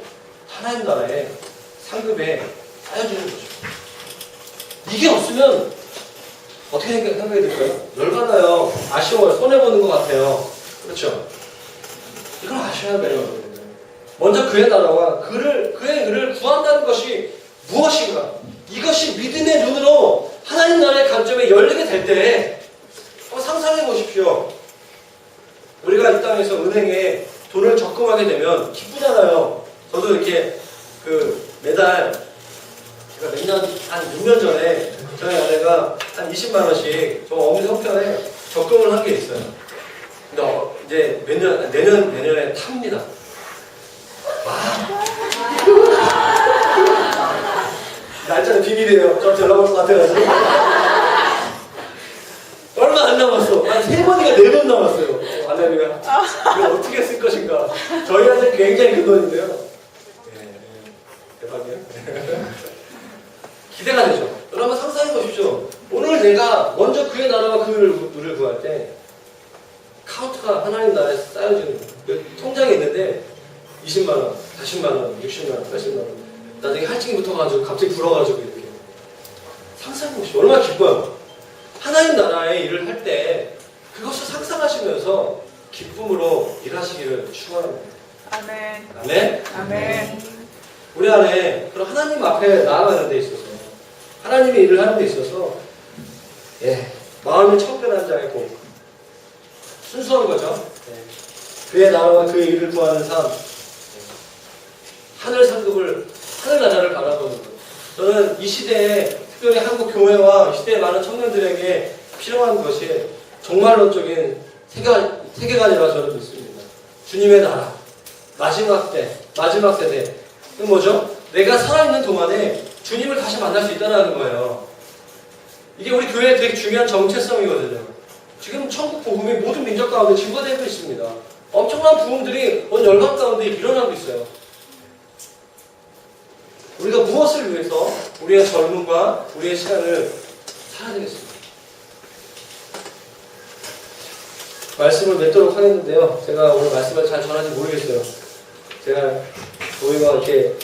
하나님 나라의 상급에 쌓여지는 거죠. 이게 없으면 어떻게 생각이 될까요? 열받아요. 아쉬워요. 손해보는 것 같아요. 그렇죠? 이걸 아셔야 돼요. 먼저 그의 나라와 그의 의를 구한다는 것이 무엇인가? 이것이 믿음의 눈으로 하나님 나라의 관점에 열리게 될 때 상상해 보십시오. 우리가 이 땅에서 은행에 돈을 적금하게 되면 기쁘잖아요. 저도 이렇게 매달 제가 한 6년 전에 저희 아내가 한 20만 원씩 저 어머니 형편에 적금을 한 게 있어요. 근데 이제 내년에 탑니다. 날짜는 비밀이에요. 저한테 연락 올 것 같아가지고. 얼마 안 남았어. 한 3번인가 4번 남았어요. 아내가 이거 어떻게 쓸 것인가. 저희한테 굉장히 큰 돈인데요. 대박이에요. 기대가 되죠. 여러분 상상해 보십시오. 오늘 내가 먼저 그의 나라와 그 의를 구할 때 카운트가 하나님 나라에 쌓여지는 거예요. 통장에 있는데 20만 원, 40만 원, 60만 원, 80만 원. 나중에 할증이 붙어가지고 갑자기 불어가지고 이렇게. 상상해 보십시오. 얼마나 기뻐요. 하나님 나라의 일을 할 때 그것을 상상하시면서 기쁨으로 일하시기를 축원합니다. 아멘. 아멘. 아멘. 우리 안에 그런 하나님 앞에 나아가는 데 있어서 하나님의 일을 하는 데 있어서 마음이 청결한 자의 복 순수한 거죠. 그의 나라와 그의 일을 구하는 삶 하늘 나라를 바라보는 것. 저는 이 시대에 특별히 한국 교회와 시대의 많은 청년들에게 필요한 것이 종말론적인 세계관이라고 저는 믿습니다. 주님의 나라 마지막 세대 그 뭐죠? 내가 살아있는 동안에 주님을 다시 만날 수 있다는 거예요. 이게 우리 교회의 되게 중요한 정체성이거든요. 지금 천국 복음이 모든 민족 가운데 증거되고 있습니다. 엄청난 부흥들이 온 열방 가운데 일어나고 있어요. 우리가 무엇을 위해서 우리의 젊음과 우리의 시간을 살아야 되겠습니다. 말씀을 맺도록 하겠는데요. 제가 오늘 말씀을 잘 전하지 모르겠어요. 제가 저희가 이렇게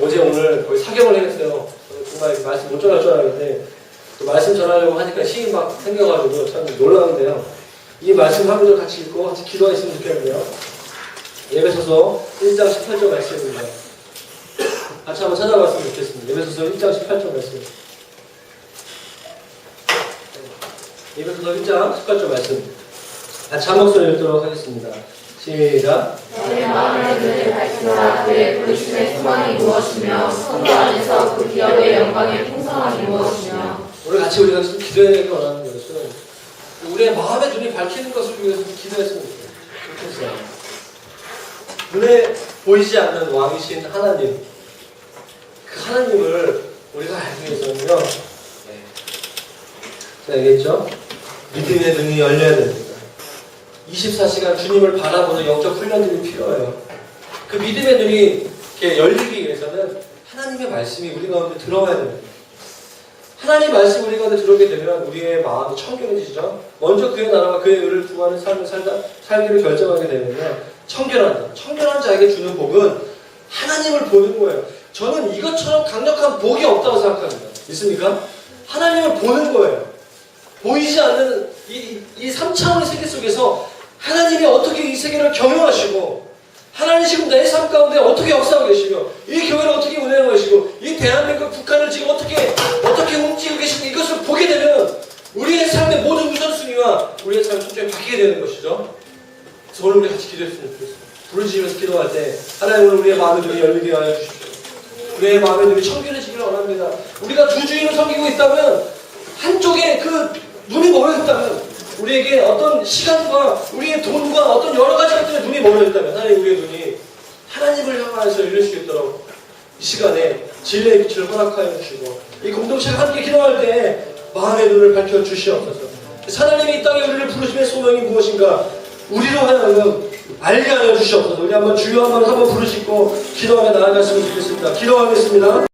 어제 오늘 거의 4개월 했어요. 정말 말씀 못 전할 줄 알았는데 또 말씀 전하려고 하니까 힘이 막 생겨가지고 참 놀라운데요. 이 말씀 하면서 같이 읽고 같이 기도했으면 좋겠네요. 예배소서 1장 18절 말씀입니다. 같이 한번 찾아봤으면 좋겠습니다. 예배소서 1장 18절 말씀. 예배소서 1장 18절 말씀. 같이 한 목소리 읽도록 하겠습니다. 시작. 너의 마음의 눈을 밝히라. 그의 부르심의 소망이 무엇이며 성도 안에서 그 기업의 영광의 풍성함이 무엇이며. 오늘 같이 우리가 기도하기 원하는 것은 우리의 마음의 눈이 밝히는 것을 위해서 기도했으면 좋겠어요. 눈에 보이지 않는 왕이신 하나님, 그 하나님을 우리가 알기 위해서는요, 제가 얘기했죠? 믿음의 눈이 열려야 됩니다. 24시간 주님을 바라보는 영적 훈련들이 필요해요. 그 믿음의 눈이 이렇게 열리기 위해서는 하나님의 말씀이 우리 가운데 들어와야 됩니다. 하나님 말씀 우리 가운데 들어오게 되면 우리의 마음이 청결해지죠. 먼저 그의 나라와 그의 의를 구하는 삶을 살기를 결정하게 되면요, 청결한 자에게 주는 복은 하나님을 보는 거예요. 저는 이것처럼 강력한 복이 없다고 생각합니다. 있습니까? 하나님을 보는 거예요. 보이지 않는 이 3차원의 세계 속에서 하나님이 어떻게 이 세계를 경영하시고 하나님 지금 내 삶 가운데 어떻게 역사하고 계시며 이 교회를 어떻게 운영하고 계시고 이 대한민국 북한을 지금 어떻게 움직이고 계시고 이것을 보게 되면 우리의 삶의 모든 우선순위와 우리의 삶의 초점이 바뀌게 되는 것이죠. 그래서 오늘 우리 같이 기도했으면 좋겠습니다. 부르짖으면서 기도할 때 하나님 오늘 우리의 마음의 눈이 열리게 하여 주십시오. 우리의 마음의 눈이 청결해지기를 원합니다. 우리가 두 주인을 섬기고 있다면 한쪽에 그 눈이 멀어졌다면 우리에게 어떤 시간과 우리의 돈과 어떤 여러 가지 것 때문에 눈이 멀어졌다면 하나님 우리의 눈이 하나님을 향하여서 열릴 수 있도록 이 시간에 진리의 빛을 허락하여 주시고 이 공동체가 함께 기도할 때 마음의 눈을 밝혀 주시옵소서. 하나님이 이 땅에 우리를 부르심의 소명이 무엇인가 우리로 하여금 알게 하여 주시옵소서. 우리 한번 주여 한번 부르짖고 기도하며 나아갔으면 좋겠습니다. 기도하겠습니다.